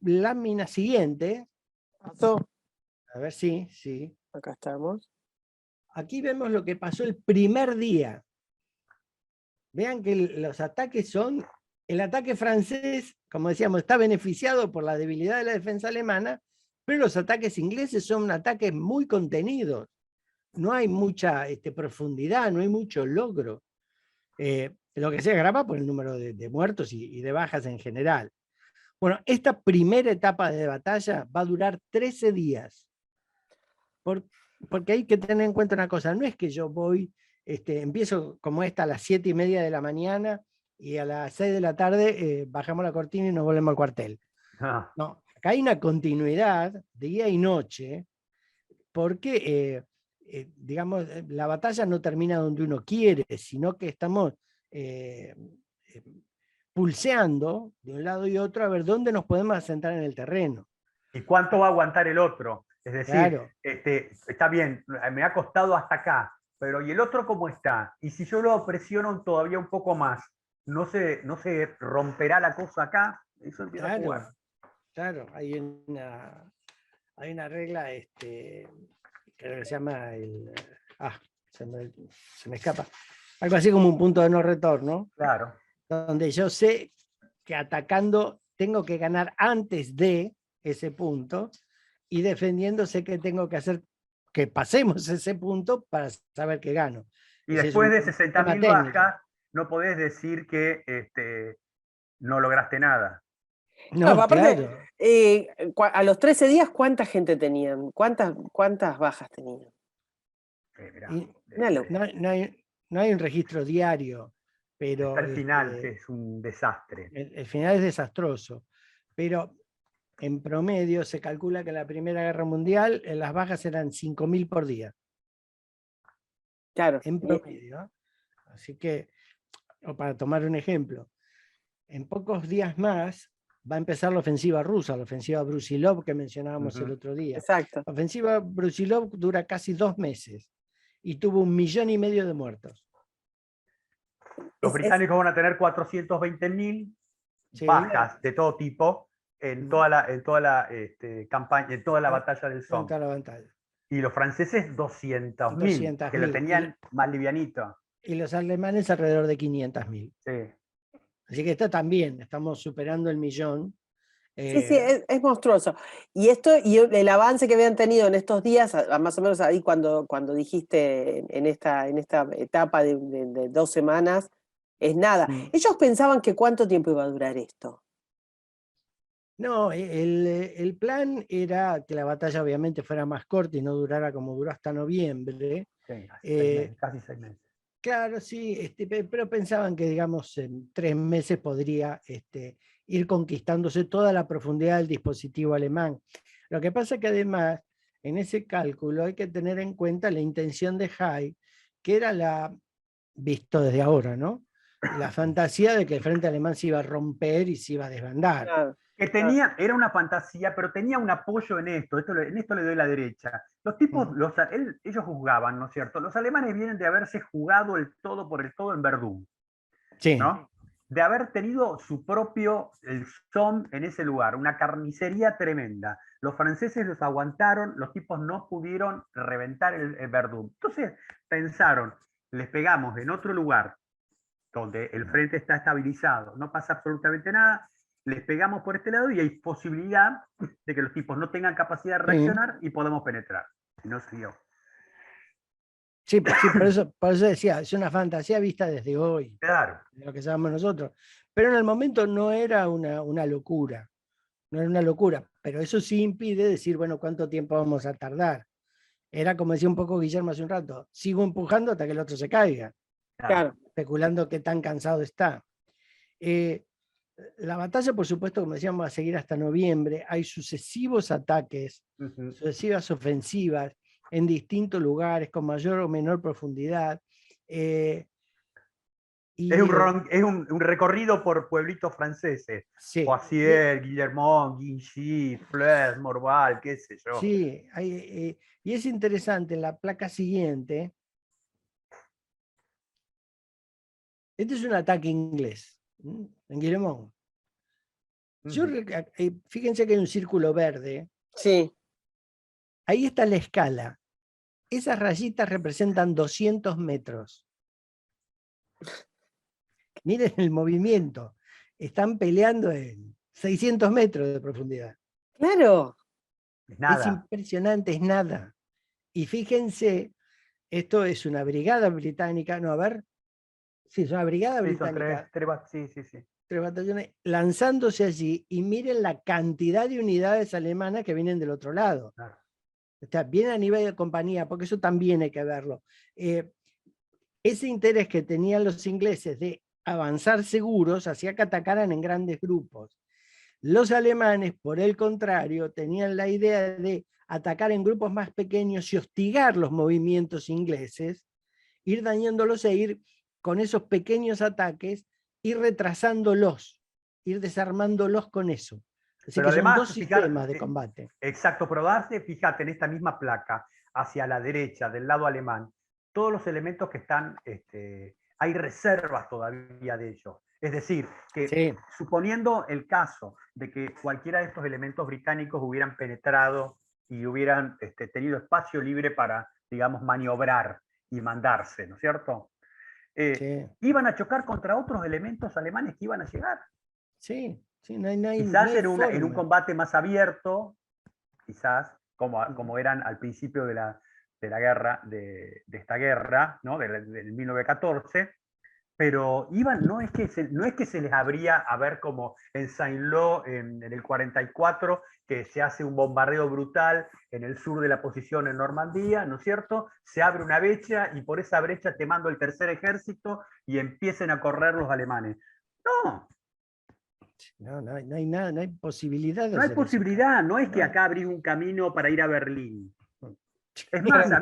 lámina siguiente, ¿Pasó? a ver, sí. Acá estamos. Aquí vemos lo que pasó el primer día. Vean que los ataques son, el ataque francés, como decíamos, está beneficiado por la debilidad de la defensa alemana, pero los ataques ingleses son ataques muy contenidos. No hay mucha profundidad, no hay mucho logro. Lo que se agrava por el número de muertos y de bajas en general. Bueno, esta primera etapa de batalla va a durar 13 días. Porque hay que tener en cuenta una cosa, no es que yo voy, empiezo como esta a las 7:30 de la mañana y a las 6 de la tarde bajamos la cortina y nos volvemos al cuartel. Ah. No, acá hay una continuidad de día y noche, porque digamos, la batalla no termina donde uno quiere, sino que estamos pulseando de un lado y otro a ver dónde nos podemos asentar en el terreno. ¿Y cuánto va a aguantar el otro? Es decir, Claro. Está bien, me ha costado hasta acá, pero ¿y el otro cómo está? Y si yo lo presiono todavía un poco más, ¿no se romperá la cosa acá? Eso empieza a jugar. Claro, hay una regla, creo que se llama se me escapa. Algo así como un punto de no retorno. Claro. Donde yo sé que atacando tengo que ganar antes de ese punto, y defendiendo sé que tengo que hacer que pasemos ese punto para saber que gano. Y Ese después de tema 60.000 técnico. bajas, no podés decir que no lograste nada. No, aparte, claro. a los 13 días, ¿cuánta gente tenían? ¿Cuántas bajas tenían? Mirá, Una locura. No hay un registro diario, pero está el final, que es un desastre. el final es desastroso. Pero en promedio se calcula que en la Primera Guerra Mundial las bajas eran 5.000 por día. Claro. En promedio. Así que, o para tomar un ejemplo, en pocos días más va a empezar la ofensiva rusa, la ofensiva Brusilov que mencionábamos el otro día. Exacto. La ofensiva Brusilov dura casi 2 meses y tuvo 1,5 millones de muertos. Los británicos van a tener 420.000 bajas de todo tipo en toda la campaña, en toda la batalla del Somme. Y los franceses 200.000, que lo tenían más livianito. Y los alemanes alrededor de 500.000. Sí. Así que esto también, estamos superando el 1.000.000. Sí, es monstruoso. Y el avance que habían tenido en estos días, más o menos ahí cuando dijiste en esta etapa de 2 semanas, es nada. Ellos pensaban que ¿cuánto tiempo iba a durar esto? No, el plan era que la batalla obviamente fuera más corta y no durara como duró hasta noviembre. Sí, casi 6 meses. Claro, sí, pero pensaban que, digamos, en 3 meses podría ir conquistándose toda la profundidad del dispositivo alemán. Lo que pasa es que además, en ese cálculo hay que tener en cuenta la intención de Hay, que era visto desde ahora, ¿no? La fantasía de que el frente alemán se iba a romper y se iba a desbandar. Claro. Era una fantasía, pero tenía un apoyo en esto. En esto le doy la derecha. Los tipos, ellos juzgaban, ¿no es cierto? Los alemanes vienen de haberse jugado el todo por el todo en Verdún. Sí. ¿No? De haber tenido su propio el Somme en ese lugar, una carnicería tremenda. Los franceses los aguantaron, los tipos no pudieron reventar el Verdún. Entonces pensaron, les pegamos en otro lugar donde el frente está estabilizado, no pasa absolutamente nada, les pegamos por este lado y hay posibilidad de que los tipos no tengan capacidad de reaccionar y podamos penetrar. Y no se dio. Sí, por eso decía, es una fantasía vista desde hoy. Claro. Lo que sabemos nosotros. Pero en el momento no era una locura. No era una locura. Pero eso sí impide decir, bueno, ¿cuánto tiempo vamos a tardar? Era como decía un poco Guillermo hace un rato, sigo empujando hasta que el otro se caiga. Claro. especulando qué tan cansado está. La batalla, por supuesto, como decíamos, va a seguir hasta noviembre. Hay sucesivos ataques, sucesivas ofensivas en distintos lugares, con mayor o menor profundidad. Es un recorrido por pueblitos franceses. Sí. Poitiers, Guillermont, Guinchy, Flers, Morval, qué sé yo. Sí, y es interesante, en la placa siguiente, este es un ataque inglés, en Guillemont. Fíjense que hay un círculo verde. Sí. Ahí está la escala. Esas rayitas representan 200 metros. Miren el movimiento. Están peleando en 600 metros de profundidad. Claro. Es nada. Es impresionante, es nada. Y fíjense, esto es una brigada británica, no, a ver. Sí, es una brigada británica. Sí. 3 batallones lanzándose allí, y miren la cantidad de unidades alemanas que vienen del otro lado. Claro. Está bien a nivel de compañía, porque eso también hay que verlo. Ese interés que tenían los ingleses de avanzar seguros hacía que atacaran en grandes grupos. Los alemanes, por el contrario, tenían la idea de atacar en grupos más pequeños y hostigar los movimientos ingleses, ir dañándolos e ir con esos pequeños ataques, ir retrasándolos, ir desarmándolos con eso. Así Pero que además, son dos sistemas de combate. Exacto, pero fíjate, en esta misma placa, hacia la derecha, del lado alemán, todos los elementos que están, hay reservas todavía de ellos. Es decir, que suponiendo el caso de que cualquiera de estos elementos británicos hubieran penetrado y hubieran tenido espacio libre para, digamos, maniobrar y mandarse, ¿no es cierto? Iban a chocar contra otros elementos alemanes que iban a llegar. Sí, no hay quizás en un combate más abierto, quizás, como eran al principio de la guerra, de esta guerra, ¿no? del 1914, pero no es que se les abría a ver como en Saint-Lô en el 44, que se hace un bombardeo brutal en el sur de la posición en Normandía, ¿no es cierto? Se abre una brecha y por esa brecha te mando el tercer ejército y empiecen a correr los alemanes. No hay nada, no hay posibilidad de No hay hacer posibilidad, eso. no es que acá abrí un camino para ir a Berlín. Es más,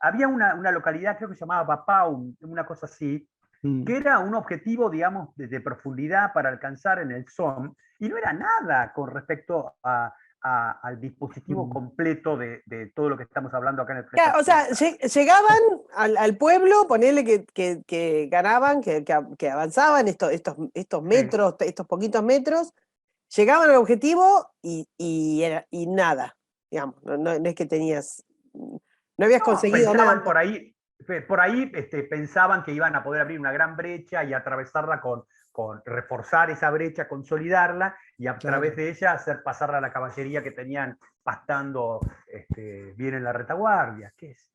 había una localidad, creo que se llamaba Bapau, una cosa así, que era un objetivo, digamos, de profundidad para alcanzar en el Somme, y no era nada con respecto al dispositivo completo de todo lo que estamos hablando acá en el frente. Claro, o sea, llegaban al pueblo, ponerle que ganaban, que avanzaban estos metros, estos poquitos metros, llegaban al objetivo y nada, digamos, no es que no habías conseguido nada. Por ahí pensaban que iban a poder abrir una gran brecha y atravesarla con reforzar esa brecha, consolidarla y a través de ella hacer pasarla a la caballería que tenían pastando bien en la retaguardia. ¿Qué es?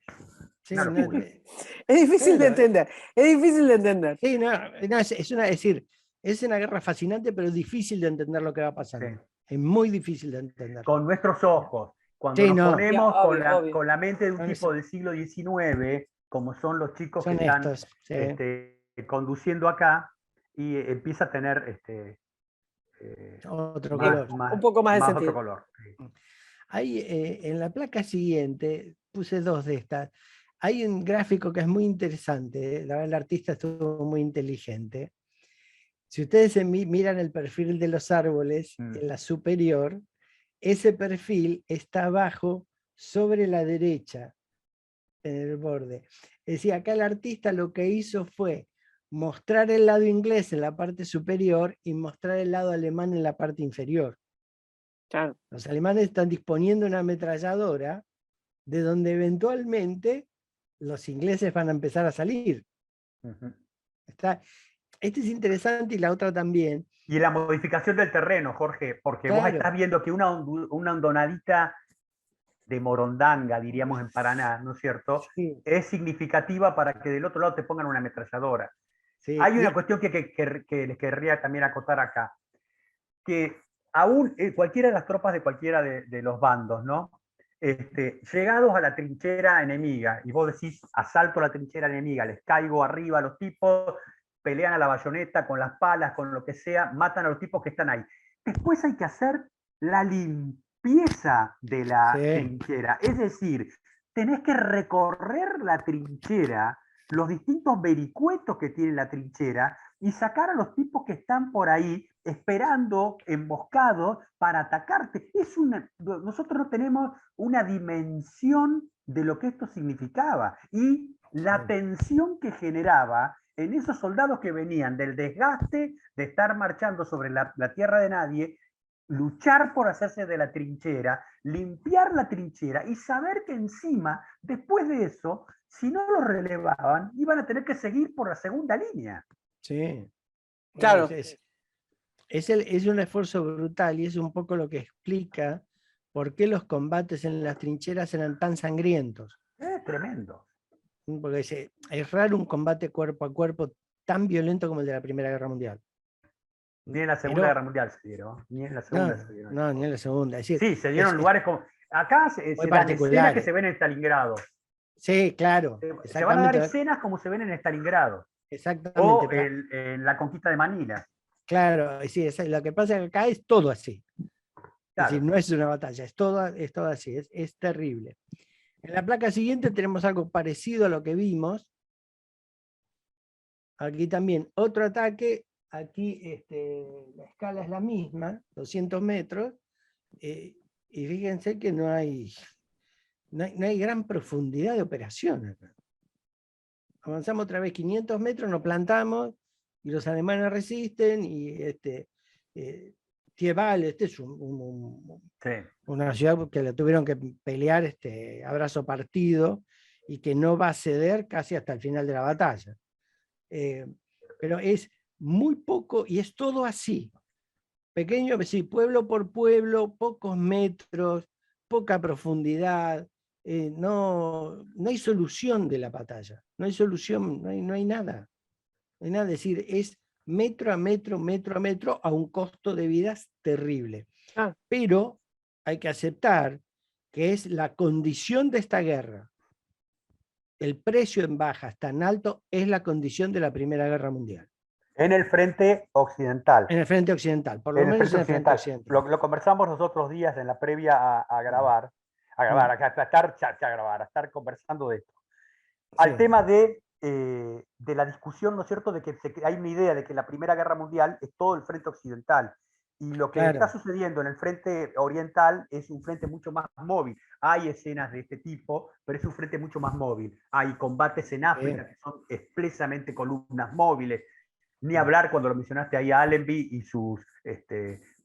Es difícil de entender, es difícil de entender. Sí, es una guerra fascinante, pero difícil de entender lo que va pasando. Sí. Es muy difícil de entender. Con nuestros ojos, cuando nos ponemos con la mente de un tipo del siglo XIX, como son los chicos que están conduciendo acá, y empieza a tener otro color. Un poco más de sentido. Otro color. Ahí, en la placa siguiente, puse 2 de estas. Hay un gráfico que es muy interesante, la verdad el artista estuvo muy inteligente. Si ustedes miran el perfil de los árboles, en la superior, ese perfil está abajo, sobre la derecha, en el borde. Es decir, acá el artista lo que hizo fue mostrar el lado inglés en la parte superior y mostrar el lado alemán en la parte inferior. Claro. Los alemanes están disponiendo una ametralladora de donde eventualmente los ingleses van a empezar a salir. Este es interesante y la otra también. Y la modificación del terreno, Jorge, porque vos estás viendo que una hondonadita de Morondanga, diríamos en Paraná, ¿no es cierto? Sí. Es significativa para que del otro lado te pongan una ametralladora. Sí. Hay una cuestión que les querría también acotar acá, que aún cualquiera de las tropas de cualquiera de los bandos, ¿no? llegados a la trinchera enemiga, y vos decís, asalto a la trinchera enemiga, les caigo arriba a los tipos, pelean a la bayoneta con las palas, con lo que sea, matan a los tipos que están ahí. Después hay que hacer la limpieza de la trinchera, es decir, tenés que recorrer la trinchera, los distintos vericuetos que tiene la trinchera, y sacar a los tipos que están por ahí esperando, emboscados, para atacarte. Nosotros no tenemos una dimensión de lo que esto significaba. Y la tensión que generaba en esos soldados que venían del desgaste de estar marchando sobre la tierra de nadie, luchar por hacerse de la trinchera, limpiar la trinchera y saber que encima, después de eso, si no los relevaban, iban a tener que seguir por la segunda línea. Sí. Claro. Es un esfuerzo brutal y es un poco lo que explica por qué los combates en las trincheras eran tan sangrientos. Es tremendo. Porque es raro un combate cuerpo a cuerpo tan violento como el de la Primera Guerra Mundial. Ni en la Segunda Guerra Mundial se dieron. Ni en la Segunda se dieron. No, ni en la Segunda. Es decir, sí, se dieron lugares como... Acá se dan escenas que se ven en Stalingrado. Sí, claro. Se van a dar escenas como se ven en Stalingrado. Exactamente. O en la conquista de Manila. Claro, sí, lo que pasa es que acá es todo así. Claro. Es decir, no es una batalla, es todo así, es terrible. En la placa siguiente tenemos algo parecido a lo que vimos. Aquí también otro ataque, aquí la escala es la misma, 200 metros, y fíjense que no hay gran profundidad de operación acá. Avanzamos otra vez 500 metros, nos plantamos, y los alemanes resisten, y Thiepval, es una ciudad que la tuvieron que pelear a partido, y que no va a ceder casi hasta el final de la batalla. Pero es muy poco, y es todo así. Pequeño, sí, pueblo por pueblo, pocos metros, poca profundidad, no hay solución de la batalla, no hay solución, no hay nada. No hay nada, es decir, es metro a metro, metro a metro, a un costo de vidas terrible. Pero hay que aceptar que es la condición de esta guerra. El precio en bajas tan alto es la condición de la Primera Guerra Mundial. En el frente occidental. En el frente occidental, por lo menos en el frente occidental. Lo conversamos los otros días en la previa a grabar, a estar conversando de esto. Al tema de la discusión, ¿no es cierto?, de que hay una idea de que la Primera Guerra Mundial es todo el frente occidental. Y lo que está sucediendo en el frente oriental es un frente mucho más móvil. Hay escenas de este tipo, pero es un frente mucho más móvil. Hay combates en África que son expresamente columnas móviles. Ni hablar cuando lo mencionaste ahí a Allenby y sus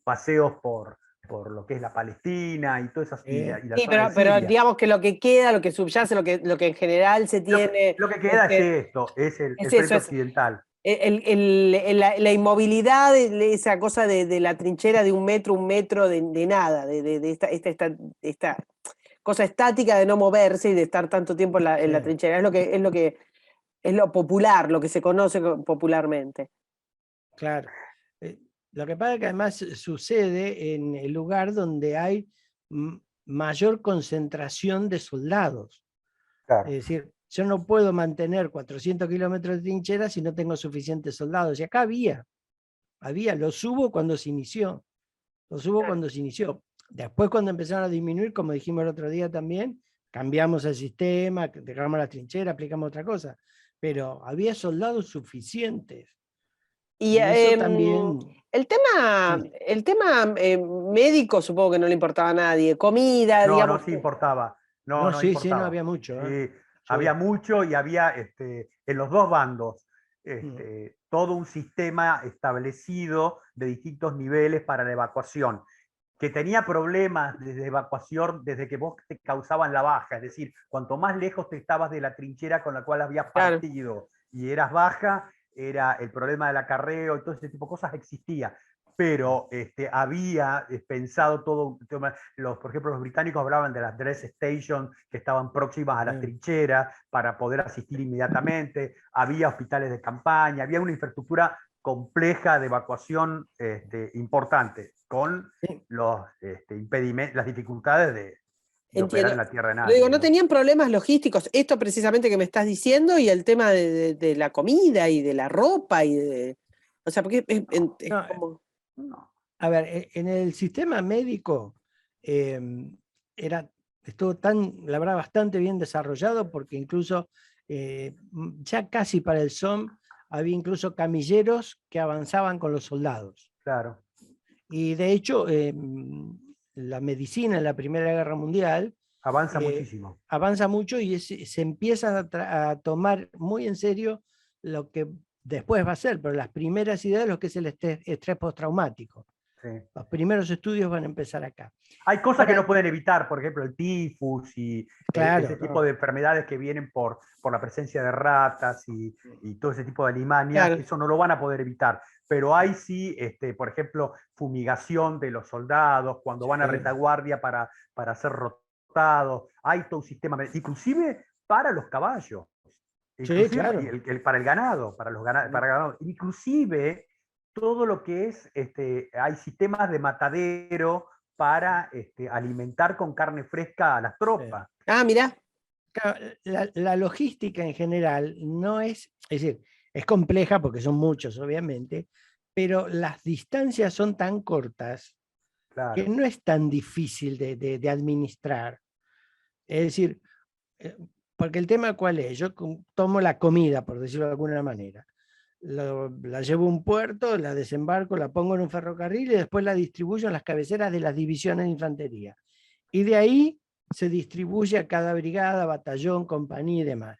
paseos por lo que es la Palestina y todas esas. Sí, pero digamos que lo que queda, lo que subyace, lo que en general se tiene. Lo que queda es esto, es el frente occidental. La inmovilidad, esa cosa de la trinchera de un metro de nada, de esta cosa estática de no moverse y de estar tanto tiempo en la trinchera. Es lo popular, lo que se conoce popularmente. Claro. Lo que pasa es que además sucede en el lugar donde hay mayor concentración de soldados. Claro. Es decir, yo no puedo mantener 400 kilómetros de trinchera si no tengo suficientes soldados. Y acá había, los hubo cuando se inició. Después, cuando empezaron a disminuir, como dijimos el otro día también, cambiamos el sistema, dejamos la trinchera, aplicamos otra cosa. Pero había soldados suficientes. Y eso también... El tema médico supongo que no le importaba a nadie. Comida, digamos. No, sí importaba. No había mucho. Había mucho y había en los dos bandos todo un sistema establecido de distintos niveles para la evacuación, que tenía problemas de evacuación desde que vos te causaban la baja, es decir, cuanto más lejos te estabas de la trinchera con la cual habías partido y eras baja, era el problema del acarreo y todo ese tipo de cosas existía. Pero había pensado todo, por ejemplo, los británicos hablaban de las dress stations que estaban próximas a las trincheras para poder asistir inmediatamente, había hospitales de campaña, había una infraestructura compleja de evacuación importante, con los impedimentos, las dificultades de operar Entiendo. en la tierra de Pero nadie. digo, no ¿no? tenían problemas logísticos, esto precisamente que me estás diciendo, y el tema de la comida y de la ropa y de. O sea, porque es No, como. No. a ver, en el sistema médico era, estuvo la verdad, bastante bien desarrollado porque incluso ya casi para el SOM había incluso camilleros que avanzaban con los soldados. Claro. Y de hecho, la medicina en la Primera Guerra Mundial Avanza muchísimo. avanza mucho y se empieza a tomar muy en serio lo que después va a ser, pero las primeras ideas, lo que es el estrés postraumático. Sí. Los primeros estudios van a empezar acá. Hay cosas que Ahora, no pueden evitar, por ejemplo, el tifus y claro, ese tipo de enfermedades que vienen por la presencia de ratas y todo ese tipo de alimañas, Claro. eso no lo van a poder evitar. Pero hay sí, por ejemplo, fumigación de los soldados cuando van a Sí. retaguardia para ser rotados. Hay todo un sistema, inclusive para los caballos, Sí, inclusive claro. para el ganado, para los ganados, inclusive todo lo que es, hay sistemas de matadero para alimentar con carne fresca a las tropas. Ah, mirá. Claro, la logística en general no es decir, es compleja porque son muchos, obviamente, pero las distancias son tan cortas que Claro. no es tan difícil de administrar. Es decir, porque el tema cuál es, yo tomo la comida, por decirlo de alguna manera, la llevo a un puerto, la desembarco, la pongo en un ferrocarril y después la distribuyo en las cabeceras de las divisiones de infantería. Y de ahí se distribuye a cada brigada, batallón, compañía y demás.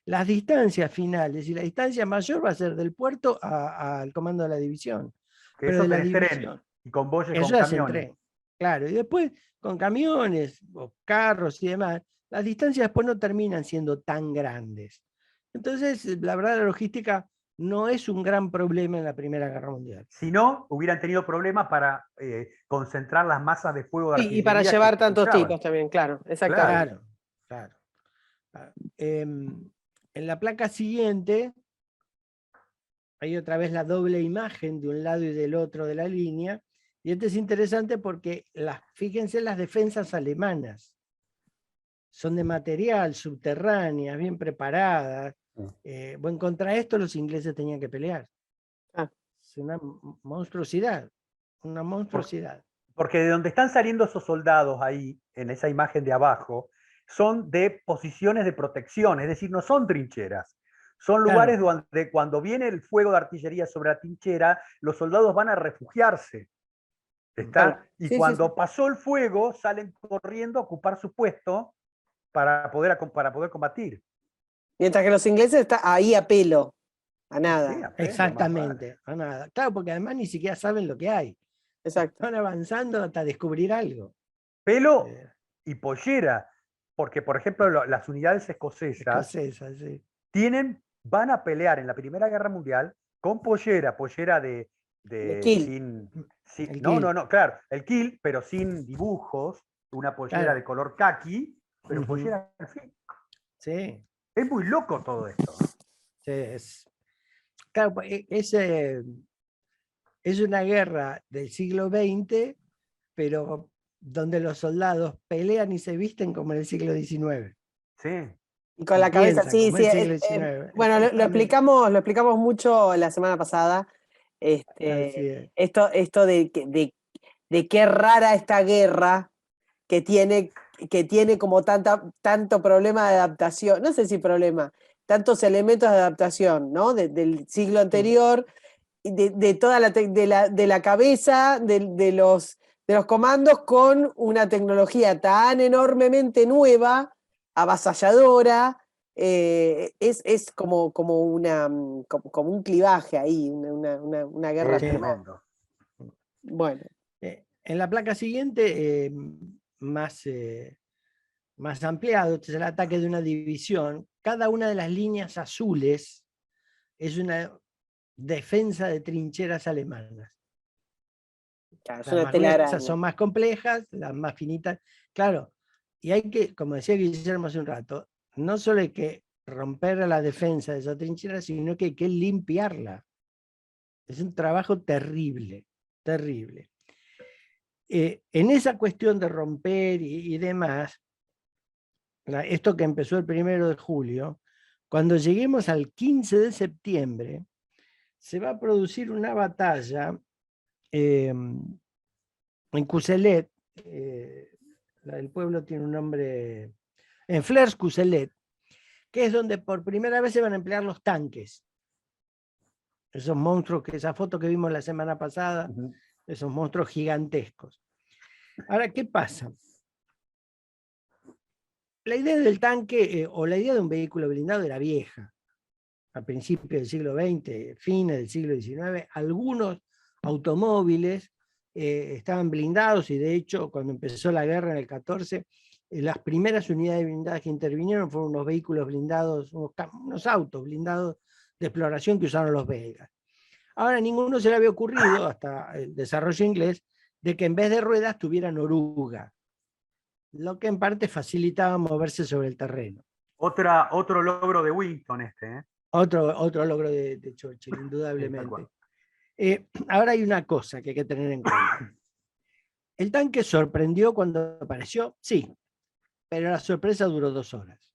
Las distancias finales y la distancia mayor va a ser del puerto al comando de la división. Que Pero eso de la tenés tren división, y convoyes eso con ya se camiones. entrena. Claro, y después con camiones o carros y demás, las distancias después no terminan siendo tan grandes. Entonces, la verdad, la logística no es un gran problema en la Primera Guerra Mundial. Si no, hubieran tenido problemas para concentrar las masas de fuego de Y para artillería llevar que tantos usaban. tipos también, claro, exactamente. Claro. Claro, claro. En la placa siguiente hay otra vez la doble imagen de un lado y del otro de la línea. Y esto es interesante porque fíjense las defensas alemanas. Son de material, subterráneas, bien preparadas. Bueno, contra esto los ingleses tenían que pelear. Ah. Es una monstruosidad, una monstruosidad. Porque de donde están saliendo esos soldados ahí, en esa imagen de abajo, son de posiciones de protección, es decir, no son trincheras. Son lugares donde cuando viene el fuego de artillería sobre la trinchera, los soldados van a refugiarse. ¿Está? Claro. Y Sí, cuando sí. pasó el fuego, salen corriendo a ocupar su puesto para poder combatir. Mientras que los ingleses están ahí a pelo, a Sí, nada. apenas, más vale. Exactamente, no nada. Claro, porque además ni siquiera saben lo que hay. Exacto. Van avanzando hasta descubrir algo. Pelo y pollera, porque por ejemplo las unidades escocesas Escocesa, sí. van a pelear en la Primera Guerra Mundial con pollera De kill. kill. claro, el kill, pero sin dibujos, una pollera Claro. de color khaki, pero pollera al fin. Sí, Es muy loco todo esto. sí, claro, es una guerra del siglo XX, pero donde los soldados pelean y se visten como en el siglo XIX. Sí. Y con Y la cabeza, piensan sí, como sí. en el siglo XIX. Bueno, lo Exactamente. explicamos mucho la semana pasada. Así es. Esto de qué rara esta guerra que tiene como tanto problema de adaptación, no sé si problema, tantos elementos de adaptación, ¿no? Del siglo anterior, y de toda de la cabeza de los comandos con una tecnología tan enormemente nueva, avasalladora. Es como un clivaje ahí, una guerra. Es tremendo. Bueno. En la placa siguiente, más ampliado, este es el ataque de una división. Cada una de las líneas azules es una defensa de trincheras alemanas. Claro, es Las una más gruesas telaraña. son más complejas, las más finitas. Claro, y hay que, como decía Guillermo hace un rato, no solo hay que romper la defensa de esa trinchera, sino que hay que limpiarla. Es un trabajo terrible, terrible. En esa cuestión de romper y demás, esto que empezó el 1 de julio, cuando lleguemos al 15 de septiembre, se va a producir una batalla en Cuselet, el pueblo tiene un nombre, en Flers-Cuselet, que es donde por primera vez se van a emplear los tanques. Esos monstruos, esa foto que vimos la semana pasada, esos monstruos gigantescos. Ahora, ¿qué pasa? La idea del tanque, o la idea de un vehículo blindado era vieja. A principios del siglo XX, fines del siglo XIX, algunos automóviles estaban blindados, y de hecho, cuando empezó la guerra en el 14, las primeras unidades blindadas que intervinieron fueron unos vehículos blindados, unos autos blindados de exploración que usaron los belgas. Ahora, ninguno se le había ocurrido, hasta el desarrollo inglés, de que en vez de ruedas tuvieran oruga, lo que en parte facilitaba moverse sobre el terreno. Otro logro de Winston ¿eh? Otro logro de Churchill, indudablemente. Ahora hay una cosa que hay que tener en cuenta. ¿El tanque sorprendió cuando apareció? Sí, pero la sorpresa duró 2 horas.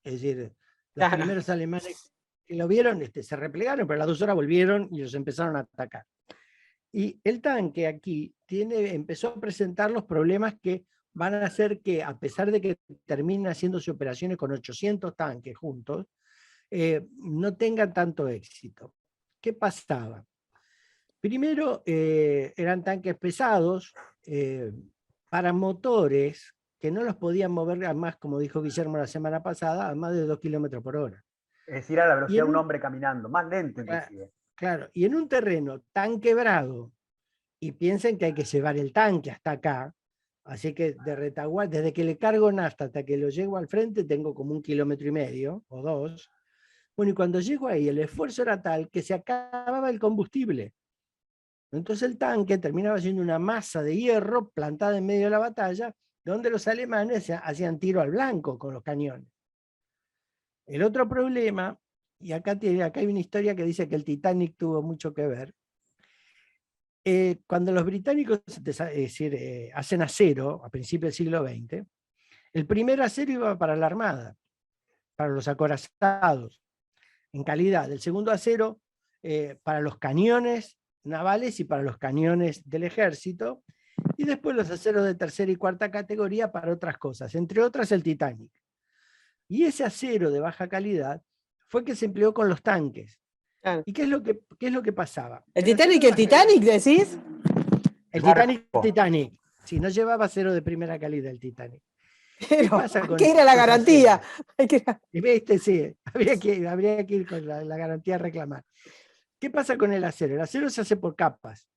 Es decir, los primeros alemanes que lo vieron se replegaron, pero a las 2 horas volvieron y los empezaron a atacar. Y el tanque aquí empezó a presentar los problemas que van a hacer que, a pesar de que terminen haciéndose operaciones con 800 tanques juntos, no tengan tanto éxito. ¿Qué pasaba? Primero, eran tanques pesados para motores que no los podían mover a más, como dijo Guillermo la semana pasada, a más de 2 kilómetros por hora. Es decir, a la velocidad de un hombre caminando, más lento inclusive. Claro, y en un terreno tan quebrado, y piensen que hay que llevar el tanque hasta acá, así que de retaguardia, desde que le cargo nafta hasta que lo llevo al frente, tengo como 1,5 kilómetros o 2. Bueno, y cuando llego ahí, el esfuerzo era tal que se acababa el combustible. Entonces el tanque terminaba siendo una masa de hierro plantada en medio de la batalla, donde los alemanes hacían tiro al blanco con los cañones. El otro problema, y acá hay una historia que dice que el Titanic tuvo mucho que ver. Cuando los británicos hacen acero a principios del siglo XX, el primer acero iba para la armada, para los acorazados, en calidad. El segundo acero para los cañones navales y para los cañones del ejército, y después los aceros de tercera y cuarta categoría para otras cosas, entre otras el Titanic. Y ese acero de baja calidad fue que se empleó con los tanques. Claro. ¿Y qué es lo que pasaba? ¿El Titanic decís? El Titanic. Si no llevaba acero de primera calidad el Titanic. ¿Qué era la garantía? Sí, habría que ir con la garantía a reclamar. ¿Qué pasa con el acero? El acero se hace por capas.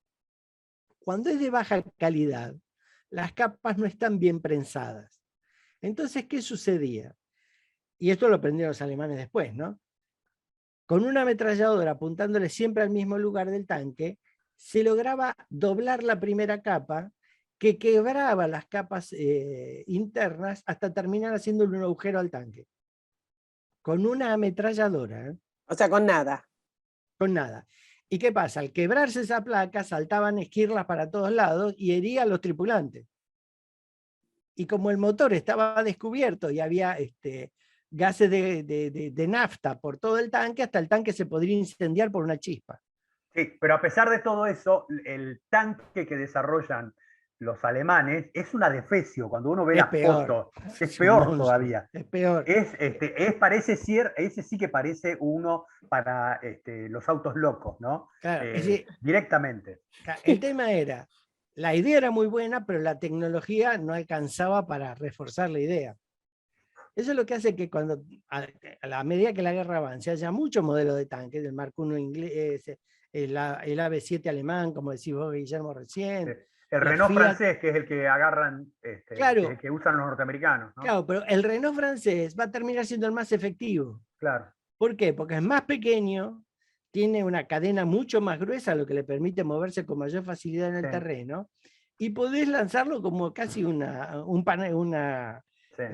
Cuando es de baja calidad, las capas no están bien prensadas. Entonces, ¿qué sucedía? Y esto lo aprendieron los alemanes después, ¿no? Con una ametralladora apuntándole siempre al mismo lugar del tanque, se lograba doblar la primera capa, que quebraba las capas internas hasta terminar haciéndole un agujero al tanque. Con una ametralladora. O sea, con nada. Con nada. ¿Y qué pasa? Al quebrarse esa placa, saltaban esquirlas para todos lados y hería a los tripulantes. Y como el motor estaba descubierto y había gases de nafta por todo el tanque, hasta el tanque se podría incendiar por una chispa. Sí, pero a pesar de todo eso, el tanque que desarrollan los alemanes es un adefesio. Cuando uno ve las fotos, es peor todavía. Es peor. Parece ser, ese sí que parece uno para los autos locos, ¿no? Claro, directamente. El tema era, la idea era muy buena, pero la tecnología no alcanzaba para reforzar la idea. Eso es lo que hace que cuando, a la medida que la guerra avance, haya muchos modelos de tanques, del Mark I inglés, el AB-7 alemán, como decís vos, Guillermo, recién. Sí. El Renault Fiat francés, que es el que agarran, claro, el que usan los norteamericanos, ¿no? Claro, pero el Renault francés va a terminar siendo el más efectivo. Claro. ¿Por qué? Porque es más pequeño, tiene una cadena mucho más gruesa, lo que le permite moverse con mayor facilidad en el terreno, y podés lanzarlo como casi una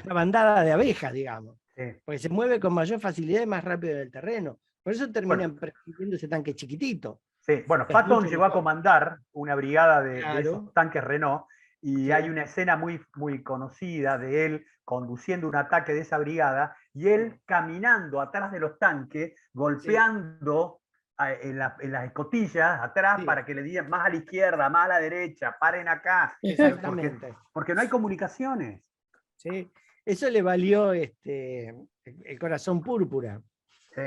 bandada de abejas, digamos. Sí. Porque se mueve con mayor facilidad y más rápido en el terreno. Por eso terminan prefiriendo ese tanque chiquitito. Sí, bueno, Patton llegó a comandar una brigada de esos tanques Renault, y Sí. hay una escena muy, muy conocida de él conduciendo un ataque de esa brigada y él caminando atrás de los tanques, golpeando en las escotillas atrás Sí. para que le digan más a la izquierda, más a la derecha, paren acá. Exactamente. Porque no hay comunicaciones. ¿Sí? Eso le valió el corazón púrpura, Sí,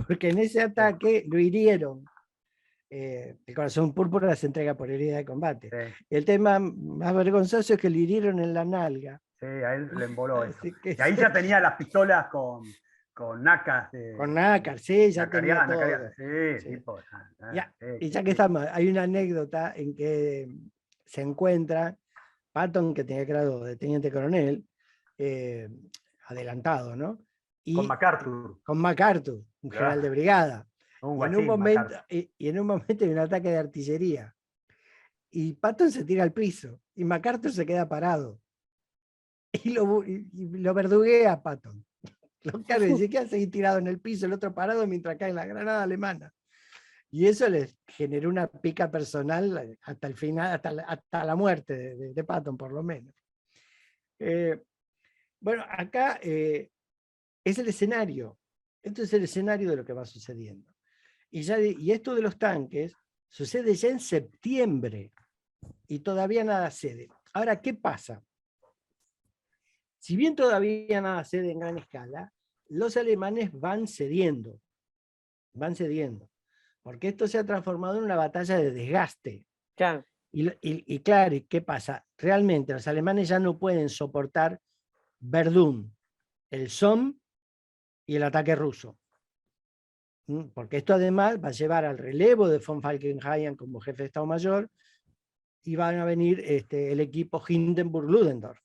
porque en ese ataque lo hirieron. El corazón púrpura se entrega por herida de combate. sí, El tema más vergonzoso es que lo hirieron en la nalga. sí, a él le emboló eso. Así que Y ahí ya tenía las pistolas con NACAs con nácar, sí, ya tenía nacariana, todo. sí, Sí. tipo. Y ya que estamos, hay una anécdota en que se encuentra Patton, que tenía grado de teniente coronel, adelantado, ¿no? Con Y MacArthur. con MacArthur, un general de brigada. Un Y en un guachín, momento, MacArthur. y en un momento hay un ataque de artillería. Y Patton se tira al piso. Y MacArthur se queda parado. Y lo verduguea a Patton. Lo carga y dice, ¿qué hace ahí tirado en el piso? El otro parado mientras cae la granada alemana. Y eso les generó una pica personal hasta el final, hasta la muerte de Patton, por lo menos. Bueno, acá es el escenario. Esto es el escenario de lo que va sucediendo. Y esto de los tanques sucede ya en septiembre y todavía nada cede. Ahora, ¿qué pasa? Si bien todavía nada cede en gran escala, los alemanes van cediendo, porque esto se ha transformado en una batalla de desgaste. Claro. Y claro, ¿qué pasa? Realmente los alemanes ya no pueden soportar Verdún, el Somme y el ataque ruso. Porque esto además va a llevar al relevo de von Falkenhayn como jefe de Estado Mayor y van a venir el equipo Hindenburg-Ludendorff.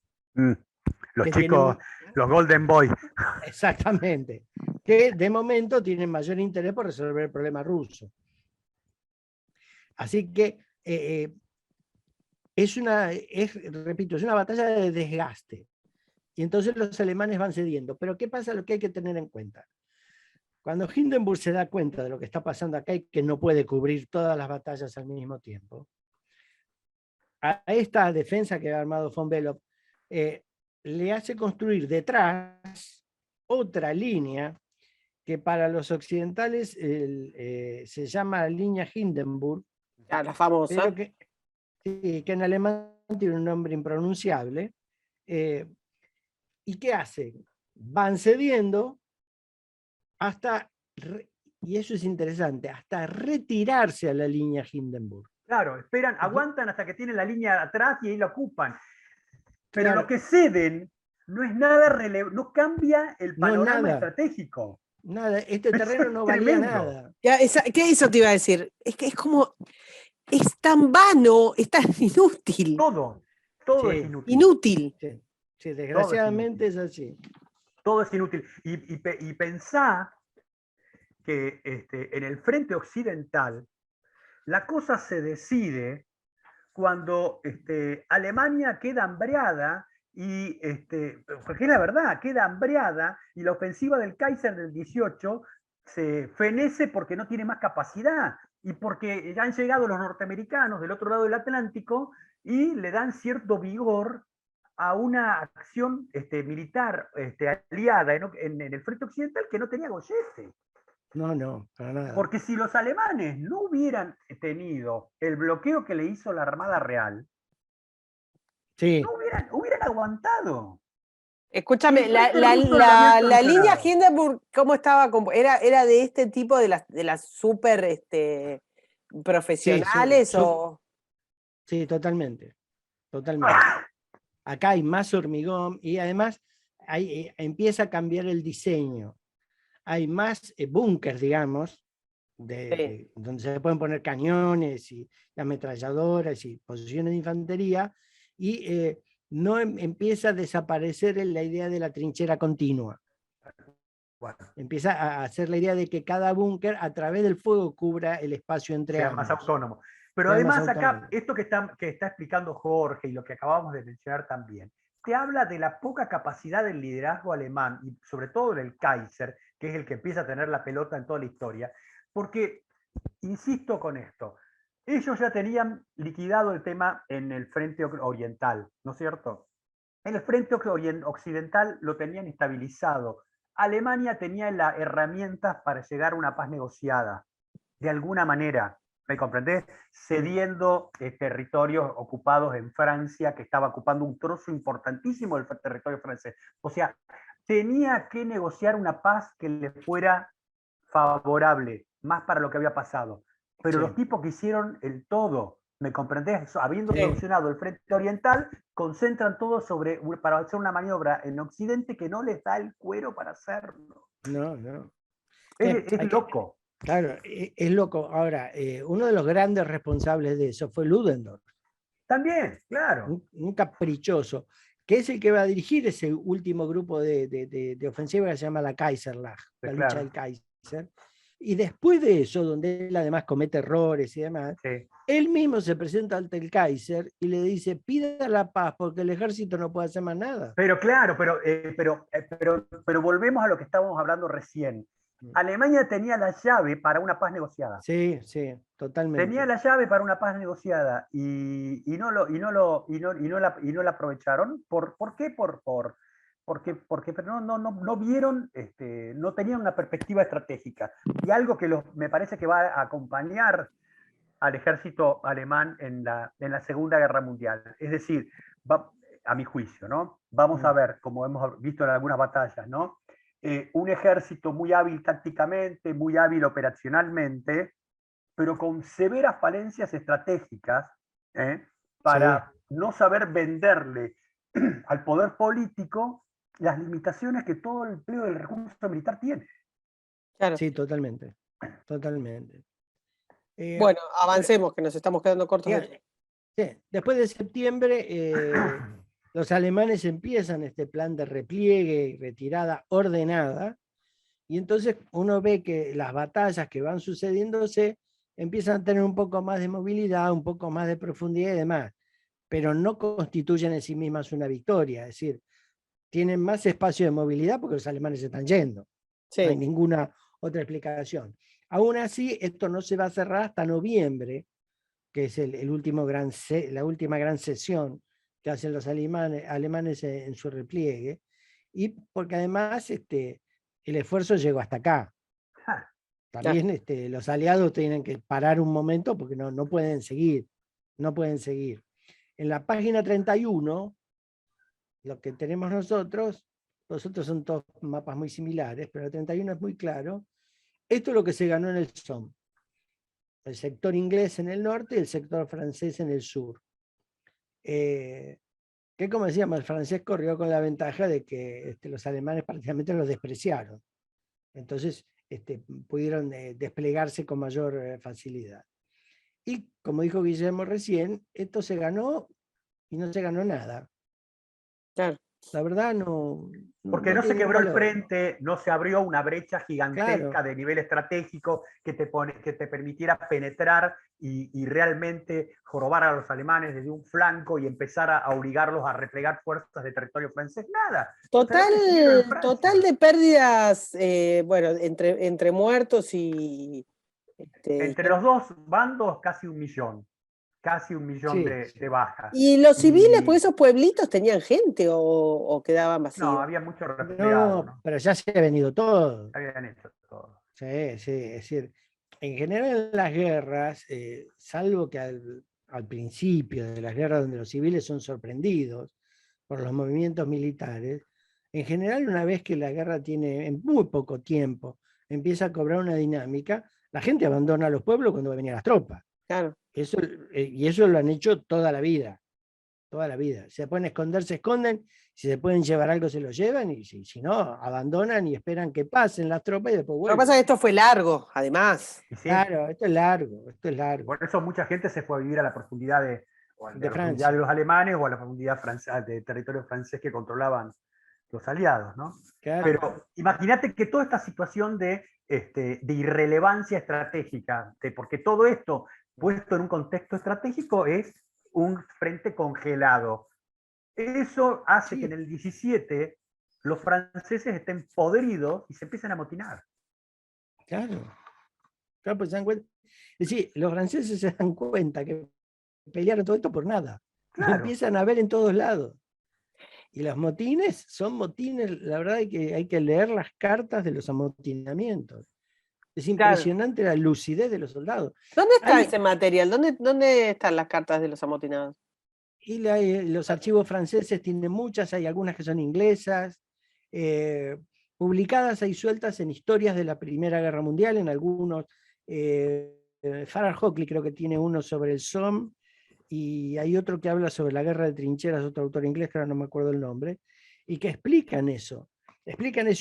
Los chicos, los Golden Boys. Exactamente. Que de momento tienen mayor interés por resolver el problema ruso. Así que repito, es una batalla de desgaste. Y entonces los alemanes van cediendo. Pero ¿qué pasa? Lo que hay que tener en cuenta. Cuando Hindenburg se da cuenta de lo que está pasando acá y que no puede cubrir todas las batallas al mismo tiempo, a esta defensa que ha armado von Below le hace construir detrás otra línea que para los occidentales se llama la línea Hindenburg, La famosa. pero que en alemán tiene un nombre impronunciable. ¿Y qué hacen? Van cediendo hasta, y eso es interesante, hasta retirarse a la línea Hindenburg. Claro, esperan, aguantan hasta que tienen la línea atrás y ahí la ocupan. Pero Claro. lo que ceden no es nada relevante, no cambia el panorama estratégico. Nada, este terreno no valía nada. ¿Qué eso te iba a decir? Es que es como, es tan vano, es tan inútil. Todo es inútil. Inútil. Sí, desgraciadamente es así. Todo es inútil. Y pensá que en el frente occidental la cosa se decide cuando Alemania queda hambreada y, porque es la verdad, queda hambreada y la ofensiva del Kaiser del 18 se fenece porque no tiene más capacidad y porque ya han llegado los norteamericanos del otro lado del Atlántico y le dan cierto vigor a una acción militar aliada en el frente occidental que no tenía gollete. No, para nada. Porque si los alemanes no hubieran tenido el bloqueo que le hizo la Armada Real, no hubieran aguantado. Escúchame, la línea Hindenburg, ¿cómo estaba? ¿Era de este tipo de las super profesionales? Sí, totalmente. Acá hay más hormigón y además empieza a cambiar el diseño. Hay más búnkers, digamos, donde se pueden poner cañones y ametralladoras y posiciones de infantería, y no empieza a desaparecer la idea de la trinchera continua. Empieza a hacer la idea de que cada búnker a través del fuego cubra el espacio entre sea ambos. más autónomo. Pero además acá, esto que está explicando Jorge y lo que acabamos de mencionar también, te habla de la poca capacidad del liderazgo alemán y sobre todo del Kaiser, que es el que empieza a tener la pelota en toda la historia, porque, insisto con esto, ellos ya tenían liquidado el tema en el frente oriental, ¿no es cierto? En el frente occidental lo tenían estabilizado. Alemania tenía las herramientas para llegar a una paz negociada, de alguna manera, ¿me comprendés? Cediendo territorios ocupados en Francia, que estaba ocupando un trozo importantísimo del territorio francés. O sea, tenía que negociar una paz que le fuera favorable, más para lo que había pasado. Pero Sí. los tipos que hicieron el todo, ¿me comprendés? Habiendo Sí. solucionado el frente oriental, concentran todo para hacer una maniobra en Occidente que no les da el cuero para hacerlo. No, no. Es loco. Claro, es loco. Ahora, uno de los grandes responsables de eso fue Ludendorff. También, claro. Un caprichoso, que es el que va a dirigir ese último grupo de ofensiva que se llama la Kaiserlach, la lucha Claro. del Kaiser. Y después de eso, donde él además comete errores y demás, Sí. él mismo se presenta ante el Kaiser y le dice, pida la paz porque el ejército no puede hacer más nada. Pero claro, pero volvemos a lo que estábamos hablando recién. Alemania tenía la llave para una paz negociada. Sí, sí, totalmente. Tenía la llave para una paz negociada y no la aprovecharon. ¿Por qué? Porque no vieron, no tenían una perspectiva estratégica. Y algo que me parece que va a acompañar al ejército alemán en la Segunda Guerra Mundial. Es decir, a mi juicio, ¿no? Vamos a ver, como hemos visto en algunas batallas, ¿no? Un ejército muy hábil tácticamente, muy hábil operacionalmente, pero con severas falencias estratégicas, para no saber venderle al poder político las limitaciones que todo el empleo del recurso militar tiene. Claro. Sí, totalmente. Totalmente. Bueno, avancemos, que nos estamos quedando cortos. Sí. Después de septiembre, los alemanes empiezan este plan de repliegue y retirada ordenada, y entonces uno ve que las batallas que van sucediéndose empiezan a tener un poco más de movilidad, un poco más de profundidad y demás, pero no constituyen en sí mismas una victoria, es decir, tienen más espacio de movilidad porque los alemanes se están yendo. Sí. No hay ninguna otra explicación. Aún así, esto no se va a cerrar hasta noviembre, que es la última gran sesión que hacen los alemanes en su repliegue, y porque además el esfuerzo llegó hasta acá. También los aliados tienen que parar un momento porque no pueden seguir. No pueden seguir. En la página 31, lo que tenemos nosotros son todos mapas muy similares, pero el 31 es muy claro. Esto es lo que se ganó en el Somme. El sector inglés en el norte y el sector francés en el sur. Que como decíamos, el francés corrió con la ventaja de que los alemanes prácticamente los despreciaron. Entonces pudieron desplegarse con mayor facilidad. Y como dijo Guillermo recién, esto se ganó y no se ganó nada. Claro. La verdad no... Porque no se quebró el frente, no se abrió una brecha gigantesca, claro, de nivel estratégico que te permitiera penetrar y realmente jorobar a los alemanes desde un flanco y empezar a obligarlos a replegar fuerzas de territorio francés. Nada. Total de pérdidas, bueno, entre muertos y... Entre los dos bandos, casi 1 millón. Casi 1 millón de bajas. ¿Y los civiles, pues esos pueblitos tenían gente o quedaban vacíos? No, había mucho replegado. No, pero ya se ha venido todo. Habían hecho todo. Sí, es decir, en general en las guerras, salvo que al principio de las guerras donde los civiles son sorprendidos por los movimientos militares, en general una vez que la guerra tiene en muy poco tiempo, empieza a cobrar una dinámica, la gente abandona los pueblos cuando venían las tropas. Claro. Y eso lo han hecho toda la vida. Toda la vida. Si se pueden esconder, se esconden. Si se pueden llevar algo, se lo llevan. Y si no, abandonan y esperan que pasen las tropas y después vuelven. Lo que pasa es que esto fue largo, además. Sí. Claro, esto es largo. Por eso mucha gente se fue a vivir a la profundidad de Francia, de los alemanes o a la profundidad de territorio francés que controlaban los aliados, ¿no? Claro. Pero imagínate que toda esta situación de irrelevancia estratégica, porque todo esto puesto en un contexto estratégico es un frente congelado. Eso hace que en el 17 los franceses estén podridos y se empiecen a amotinar. Claro. Claro, pues se dan cuenta. Es decir, los franceses se dan cuenta que pelearon todo esto por nada. Lo Claro. empiezan a ver en todos lados. Y los motines son motines, la verdad hay que leer las cartas de los amotinamientos. Es impresionante la lucidez de los soldados. ¿Dónde está Hay- ese material? ¿Dónde están las cartas de los amotinados? Y los archivos franceses tienen muchas, hay algunas que son inglesas, publicadas ahí sueltas en historias de la Primera Guerra Mundial, en algunos. Farrar Hockley creo que tiene uno sobre el Somme, y hay otro que habla sobre la guerra de trincheras, otro autor inglés que ahora no me acuerdo el nombre, y que explican eso,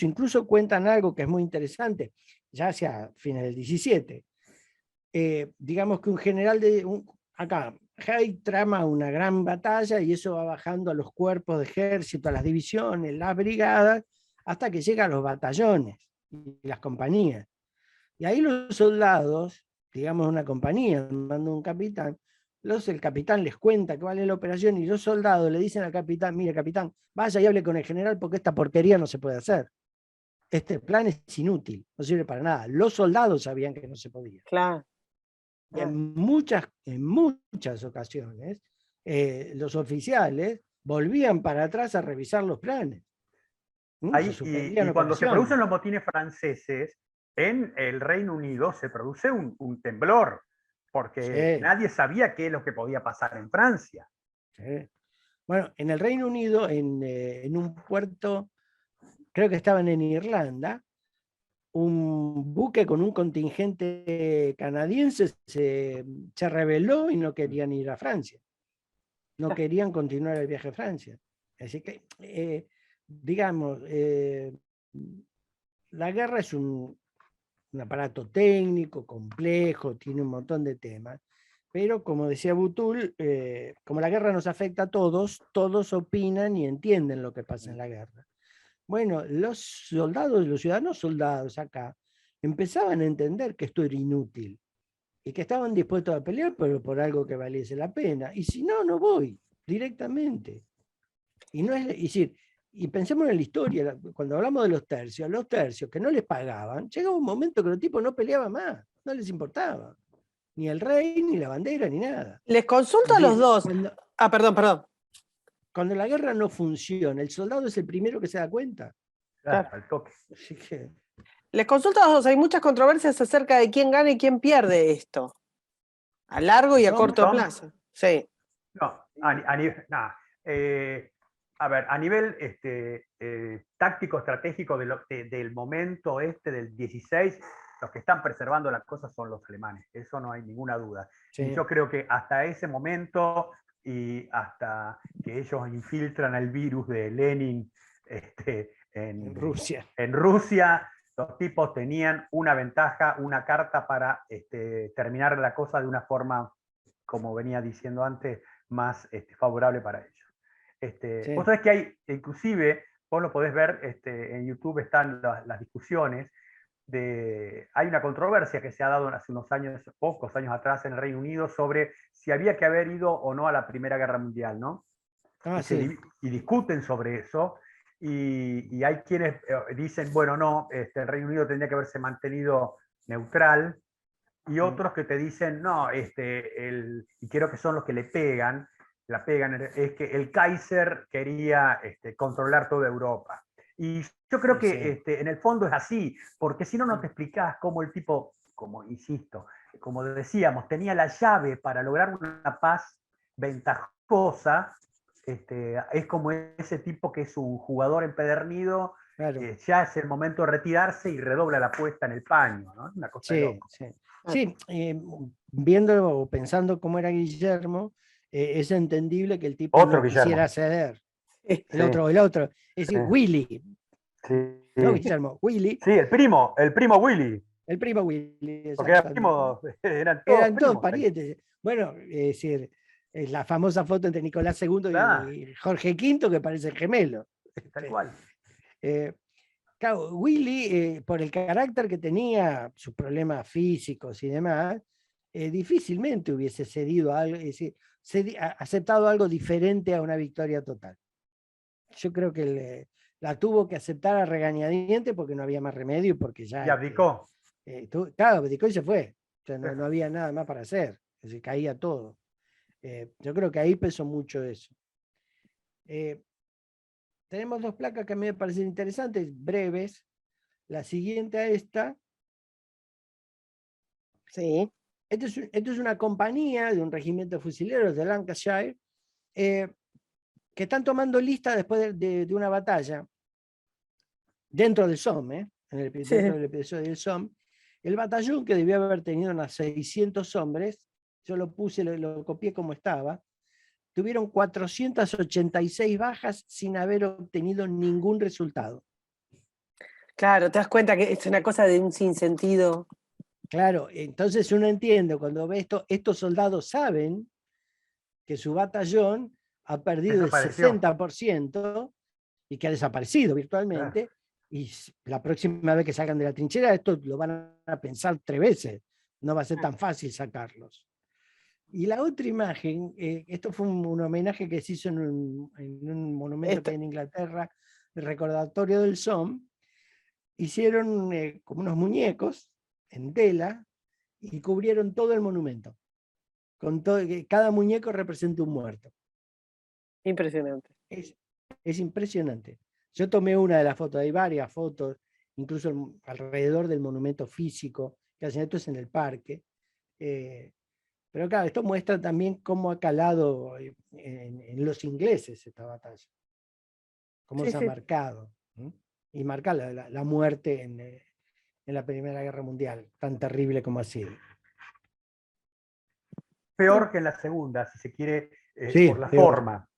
incluso cuentan algo que es muy interesante, ya hacia fines del 17. Digamos que un general acá, Hay trama una gran batalla y eso va bajando a los cuerpos de ejército, a las divisiones, las brigadas, hasta que llega a los batallones y las compañías. Y ahí los soldados, digamos una compañía, manda un capitán, el capitán les cuenta cuál es la operación y los soldados le dicen al capitán, mire capitán, vaya y hable con el general porque esta porquería no se puede hacer. Este plan es inútil, no sirve para nada. Los soldados sabían que no se podía. Claro. Y en muchas ocasiones, los oficiales volvían para atrás a revisar los planes. Ahí, y cuando se producen los motines franceses, en el Reino Unido se produce un temblor, porque nadie sabía qué es lo que podía pasar en Francia. Sí. Bueno, en el Reino Unido, en un puerto, creo que estaban en Irlanda, un buque con un contingente canadiense se rebeló y no querían ir a Francia. No querían continuar el viaje a Francia. Así que, digamos, la guerra es un aparato técnico, complejo, tiene un montón de temas, pero como decía Butul, como la guerra nos afecta a todos, todos opinan y entienden lo que pasa en la guerra. Bueno, los soldados, los ciudadanos soldados acá, empezaban a entender que esto era inútil y que estaban dispuestos a pelear, pero por algo que valiese la pena. Y si no, no voy directamente. Y no es decir, y pensemos en la historia, cuando hablamos de los tercios que no les pagaban, llegaba un momento que los tipos no peleaban más, no les importaba. Ni el rey, ni la bandera, ni nada. Les consulto a los dos. Perdón. Cuando la guerra no funciona, el soldado es el primero que se da cuenta. Claro, al toque. Así que... Les consulto a los dos. Hay muchas controversias acerca de quién gana y quién pierde esto. A largo y a corto plazo. Sí. No, a ver, a nivel táctico, estratégico del momento del 16, los que están preservando las cosas son los alemanes, eso no hay ninguna duda. Sí. Y yo creo que hasta ese momento y hasta que ellos infiltran el virus de Lenin en Rusia, los tipos tenían una ventaja, una carta para terminar la cosa de una forma, como venía diciendo antes, más favorable para ellos. Sí. Vos sabés que hay, inclusive, vos lo podés ver, en YouTube están las discusiones, hay una controversia que se ha dado hace unos años, pocos años atrás en el Reino Unido, sobre si había que haber ido o no a la Primera Guerra Mundial, ¿no? Sí. Y discuten sobre eso, y hay quienes dicen, bueno, no, el Reino Unido tendría que haberse mantenido neutral, y otros que te dicen, no, y creo que son los que la pegan, es que el Kaiser quería controlar toda Europa. Y yo creo que en el fondo es así, porque si no, no te explicás cómo el tipo, como insisto, como decíamos, tenía la llave para lograr una paz ventajosa. Es como ese tipo que es un jugador empedernido, claro. Ya es el momento de retirarse y redobla la apuesta en el paño, ¿no? Una cosa de loco. Sí, viendo o pensando cómo era Guillermo, es entendible que el tipo no quisiera ceder. El otro. Es decir, Willy. Sí. No, Guillermo, Willy. Sí, el primo Willy. El primo Willy. Porque eran todos parientes. Bueno, es decir, la famosa foto entre Nicolás II y Jorge V, que parece gemelo. Tal cual. Claro, Willy, por el carácter que tenía, sus problemas físicos y demás, difícilmente hubiese cedido algo, es decir, aceptado algo diferente a una victoria total. Yo creo que la tuvo que aceptar a regañadientes porque no había más remedio y porque ya... Y abdicó. Claro, Baticoy se fue, o sea, no había nada más para hacer, se caía todo. Yo creo que ahí pesó mucho eso. Tenemos dos placas que a mí me parecen interesantes, breves. La siguiente a esta. Sí. Esto es una compañía de un regimiento de fusileros de Lancashire que están tomando lista después de una batalla dentro del Somme, dentro del episodio del Somme. El batallón, que debió haber tenido unos 600 hombres, yo lo puse, lo copié como estaba, tuvieron 486 bajas sin haber obtenido ningún resultado. Claro, te das cuenta que es una cosa de un sinsentido. Claro, entonces uno entiende, cuando ve esto, estos soldados saben que su batallón ha perdido el 60% y que ha desaparecido virtualmente, y la próxima vez que salgan de la trinchera, esto lo van a pensar 3 veces, no va a ser tan fácil sacarlos. Y la otra imagen, esto fue un homenaje que se hizo en un monumento que hay en Inglaterra, el recordatorio del Somme. Hicieron como unos muñecos en tela y cubrieron todo el monumento. Cada muñeco representa un muerto. Impresionante. Es impresionante. Yo tomé una de las fotos, hay varias fotos, incluso alrededor del monumento físico, que hacen esto es en el parque. Pero claro, esto muestra también cómo ha calado en los ingleses esta batalla, cómo se ha marcado, ¿no? Y marca la muerte en la Primera Guerra Mundial, tan terrible como ha sido. Peor que en la segunda, si se quiere, sí, por la peor. forma.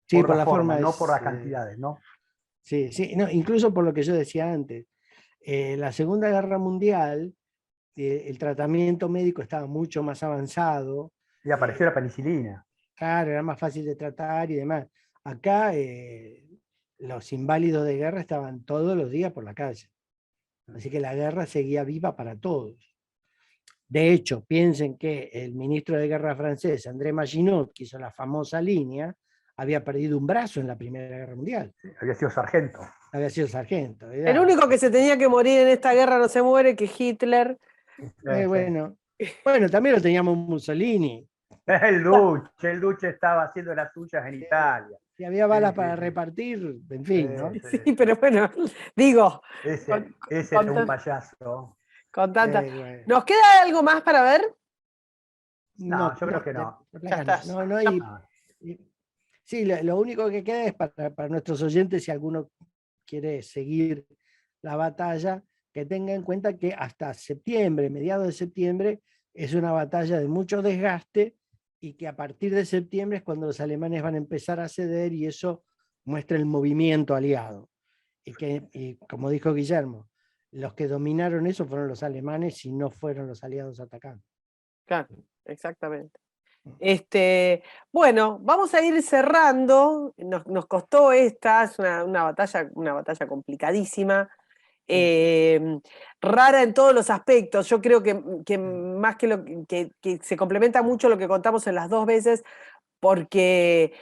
Sí, por la forma, no por las cantidades, ¿no? Sí, sí, no, incluso por lo que yo decía antes. La Segunda Guerra Mundial, el tratamiento médico estaba mucho más avanzado. Y apareció la penicilina. Claro, era más fácil de tratar y demás. Acá los inválidos de guerra estaban todos los días por la calle. Así que la guerra seguía viva para todos. De hecho, piensen que el ministro de Guerra francés, André Maginot, que hizo la famosa línea, había perdido un brazo en la Primera Guerra Mundial. Sí, había sido sargento. Había sido sargento. El único que se tenía que morir en esta guerra no se muere, que Hitler. Bueno, también lo teníamos Mussolini. El Duce estaba haciendo las suyas en Italia. Si había balas para repartir, en fin, ¿no? Sí, pero bueno, digo. Ese es un payaso. Con tanta. ¿Nos queda algo más para ver? No, yo creo que no. No hay. Sí, lo único que queda es para nuestros oyentes, si alguno quiere seguir la batalla, que tenga en cuenta que hasta septiembre, mediados de septiembre, es una batalla de mucho desgaste y que a partir de septiembre es cuando los alemanes van a empezar a ceder y eso muestra el movimiento aliado. Y como dijo Guillermo, los que dominaron eso fueron los alemanes y no fueron los aliados atacando. Claro, exactamente. Bueno, vamos a ir cerrando. Nos costó esta, es una batalla complicadísima, rara en todos los aspectos. Yo creo que más que se complementa mucho lo que contamos en las 2 veces, porque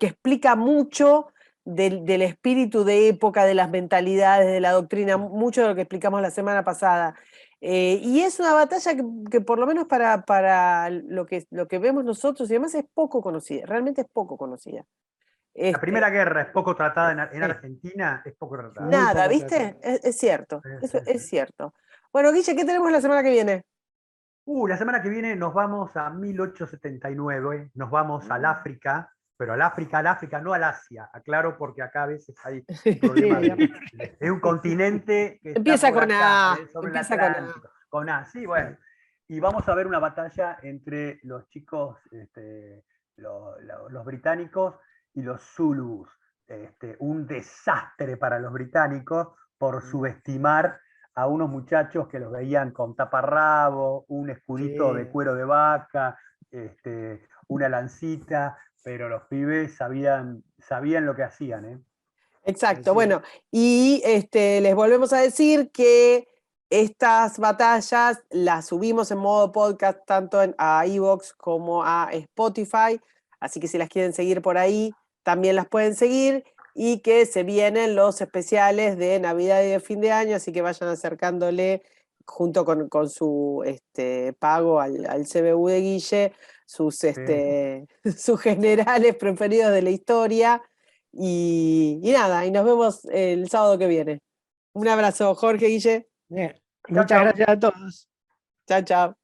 explica mucho del espíritu de época, de las mentalidades, de la doctrina, mucho de lo que explicamos la semana pasada. Y es una batalla que por lo menos para lo que vemos nosotros y demás es poco conocida, realmente es poco conocida. La Primera Guerra es poco tratada en Argentina, es poco tratada. Nada, ¿viste? Es cierto, eso es cierto. Bueno, Guille, ¿qué tenemos la semana que viene? La semana que viene nos vamos a 1879, nos vamos al África, pero al África, no al Asia, aclaro porque acá a veces hay problemas. Es un continente que empieza está por con acá, A, sobre el empieza Atlántico. Con A, sí, bueno. Y vamos a ver una batalla entre los chicos, los británicos y los zulus. Un desastre para los británicos por subestimar a unos muchachos que los veían con taparrabo, un escudito de cuero de vaca, una lancita, pero los pibes sabían lo que hacían, ¿eh? Exacto, sí. Bueno, y les volvemos a decir que estas batallas las subimos en modo podcast tanto a iVoox como a Spotify, así que si las quieren seguir por ahí, también las pueden seguir, y que se vienen los especiales de Navidad y de fin de año, así que vayan acercándole junto con su pago al CBU de Guille, sus, sus generales preferidos de la historia. Y nada, y nos vemos el sábado que viene. Un abrazo, Jorge, Guille. Bien. Chao, Muchas chao. gracias a todos. Chao, chao.